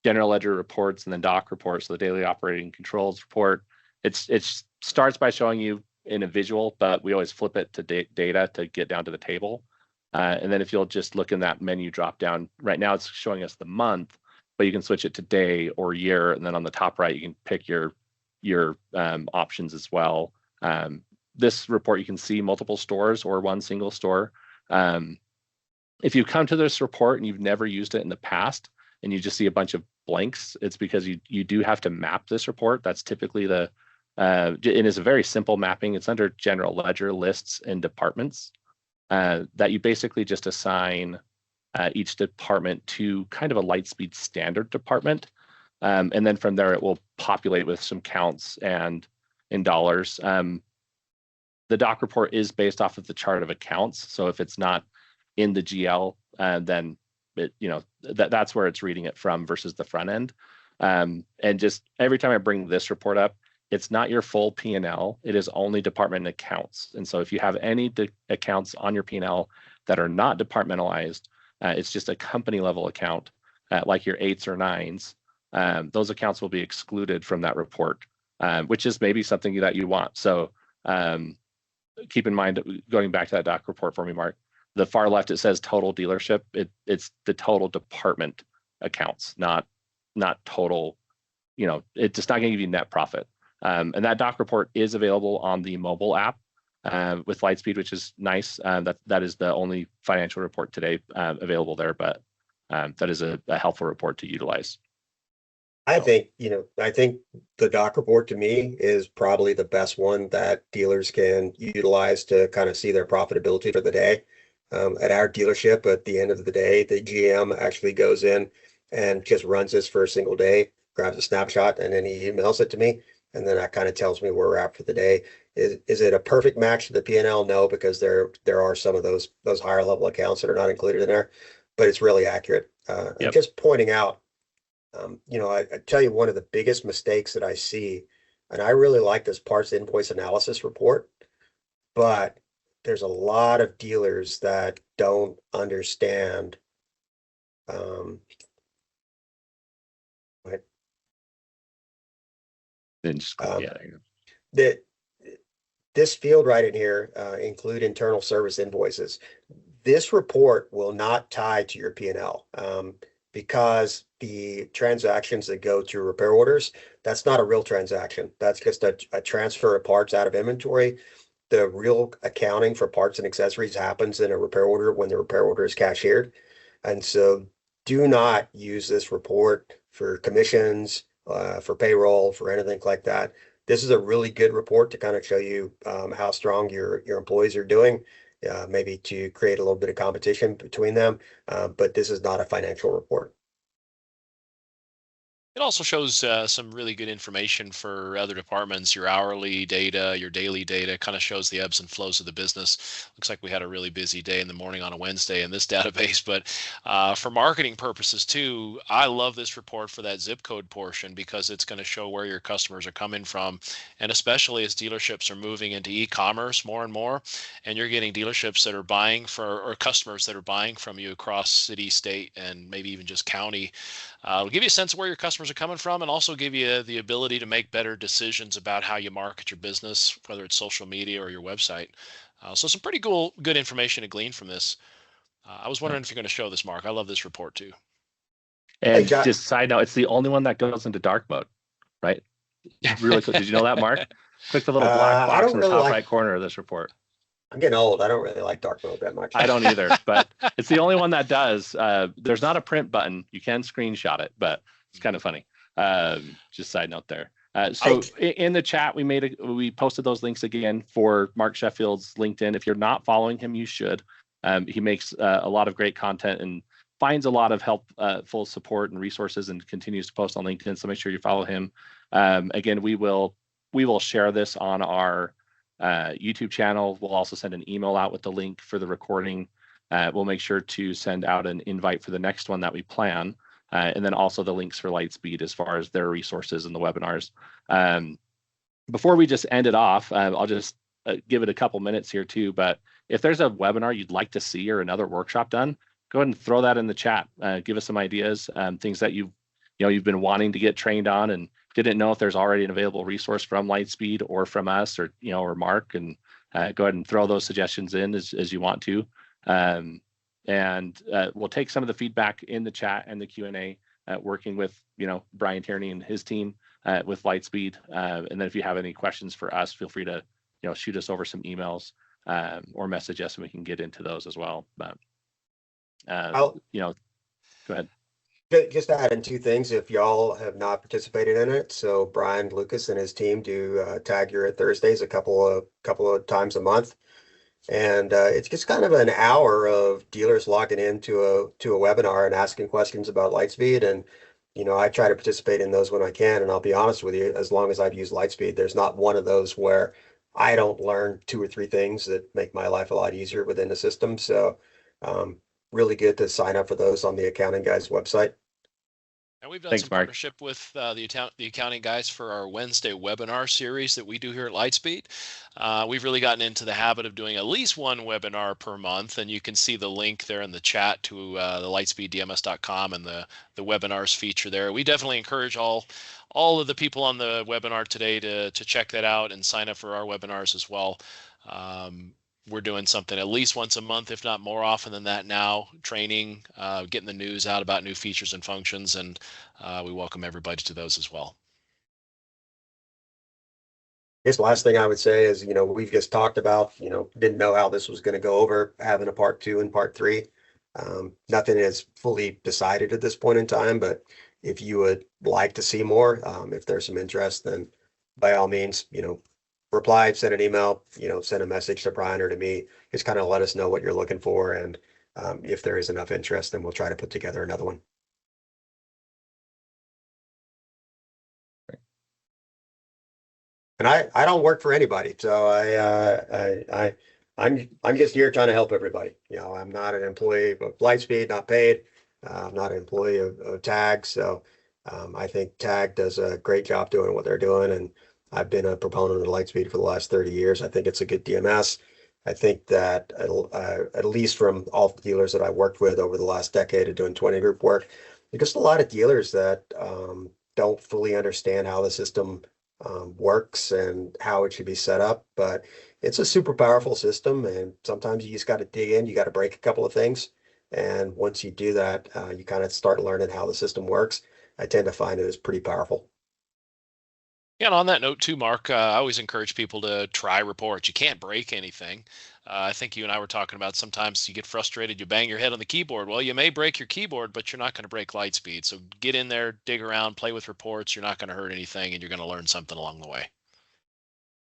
General ledger reports and then doc reports, so the daily operating controls report. It starts by showing you in a visual, but we always flip it to data to get down to the table. And then if you'll just look in that menu drop down, right now it's showing us the month, but you can switch it to day or year. And then on the top right, you can pick your options as well. This report, you can see multiple stores or one single store. If you come to this report and you've never used it in the past and you just see a bunch of blanks, it's because you do have to map this report. That's typically it is a very simple mapping. It's under general ledger lists and departments that you basically just assign each department to kind of a Lightspeed standard department. And then from there, it will populate with some counts and in dollars. The doc report is based off of the chart of accounts. So if it's not in the GL, then that's where it's reading it from versus the front end. And just every time I bring this report up, it's not your full P&L. It is only department accounts. And so if you have any accounts on your P&L that are not departmentalized, it's just a company level account, like your 8s or 9s. Those accounts will be excluded from that report, which is maybe something that you want. So keep in mind, going back to that doc report for me, Mark, the far left, it says total dealership. It's the total department accounts, not total, it's just not going to give you net profit. And that doc report is available on the mobile app with Lightspeed, which is nice. That is the only financial report today available there, but that is a helpful report to utilize. I think the doc report to me is probably the best one that dealers can utilize to kind of see their profitability for the day. At our dealership, at the end of the day, the GM actually goes in and just runs this for a single day, grabs a snapshot, and then he emails it to me. And then that kind of tells me where we're at for the day. Is it a perfect match to the P&L? No, because there are some of those higher level accounts that are not included in there, but it's really accurate. And just pointing out, I tell you one of the biggest mistakes that I see, and I really like this parts invoice analysis report, but there's a lot of dealers that don't understand that this field right in here include internal service invoices. This report will not tie to your P&L because the transactions that go to repair orders, that's not a real transaction. That's just a transfer of parts out of inventory. The real accounting for parts and accessories happens in a repair order when the repair order is cashiered. And so do not use this report for commissions, for payroll, for anything like that. This is a really good report to kind of show you how strong your employees are doing, maybe to create a little bit of competition between them. But this is not a financial report. It also shows some really good information for other departments, your hourly data, your daily data, kind of shows the ebbs and flows of the business. Looks like we had a really busy day in the morning on a Wednesday in this database, but for marketing purposes too, I love this report for that zip code portion because it's going to show where your customers are coming from. And especially as dealerships are moving into e-commerce more and more, and you're getting dealerships that are buying or customers that are buying from you across city, state, and maybe even just county. It'll give you a sense of where your customers are coming from and also give you the ability to make better decisions about how you market your business, whether it's social media or your website. So some pretty good information to glean from this. I was wondering if you're going to show this, Mark. I love this report too. And just side note, it's the only one that goes into dark mode, right? Really quick. Did you know that, Mark? Click the little black box in the top right corner of this report. I'm getting old. I don't really like dark mode that much. I don't either, but it's the only one that does. There's not a print button. You can screenshot it, but it's kind of funny. Just side note there. In the chat, we posted those links again for Mark Sheffield's LinkedIn. If you're not following him, you should. He makes a lot of great content and finds a lot of helpful support and resources, and continues to post on LinkedIn. So make sure you follow him. Again, we will share this on our YouTube channel. We'll also send an email out with the link for the recording. We'll make sure to send out an invite for the next one that we plan. And then also the links for Lightspeed as far as their resources and the webinars. Before we just end it off, I'll just give it a couple minutes here too. But if there's a webinar you'd like to see or another workshop done, go ahead and throw that in the chat. Give us some ideas, things that you've been wanting to get trained on and didn't know if there's already an available resource from Lightspeed or from us or Mark, and go ahead and throw those suggestions in as you want to. And we'll take some of the feedback in the chat and the Q&A, working with Bryan Tierney and his team with Lightspeed. And then if you have any questions for us, feel free to shoot us over some emails or message us, and we can get into those as well. But go ahead. Just to add in two things, if y'all have not participated in it, so Brian Lucas and his team do Tag Your Thursdays a couple of times a month. And it's just kind of an hour of dealers logging into a webinar and asking questions about Lightspeed. And I try to participate in those when I can. And I'll be honest with you, as long as I've used Lightspeed, there's not one of those where I don't learn 2 or 3 things that make my life a lot easier within the system. So really good to sign up for those on the Accounting Guys website. And we've done some partnership with the accounting guys for our Wednesday webinar series that we do here at Lightspeed. We've really gotten into the habit of doing at least one webinar per month, and you can see the link there in the chat to the lightspeeddms.com and the webinars feature there. We definitely encourage all of the people on the webinar today to check that out and sign up for our webinars as well. We're doing something at least once a month, if not more often than that now, training, getting the news out about new features and functions, and we welcome everybody to those as well. I guess the last thing I would say is, we've just talked about, didn't know how this was going to go over, having a part 2 and part 3. Nothing is fully decided at this point in time, but if you would like to see more, if there's some interest, then by all means, reply, send an email, send a message to Brian or to me. Just kind of let us know what you're looking for. And if there is enough interest, then we'll try to put together another one. And I don't work for anybody. So I'm just here trying to help everybody. I'm not an employee of Lightspeed, not paid. I'm not an employee of Tag. So I think Tag does a great job doing what they're doing. And I've been a proponent of Lightspeed for the last 30 years. I think it's a good DMS. I think that at least from all the dealers that I worked with over the last decade of doing 20 group work, there's just a lot of dealers that don't fully understand how the system works and how it should be set up. But it's a super powerful system, and sometimes you just got to dig in. You got to break a couple of things. And once you do that, you kind of start learning how the system works. I tend to find it is pretty powerful. Yeah, and on that note too, Mark, I always encourage people to try reports. You can't break anything. I think you and I were talking about sometimes you get frustrated, you bang your head on the keyboard. Well, you may break your keyboard, but you're not going to break Lightspeed. So get in there, dig around, play with reports. You're not going to hurt anything, and you're going to learn something along the way.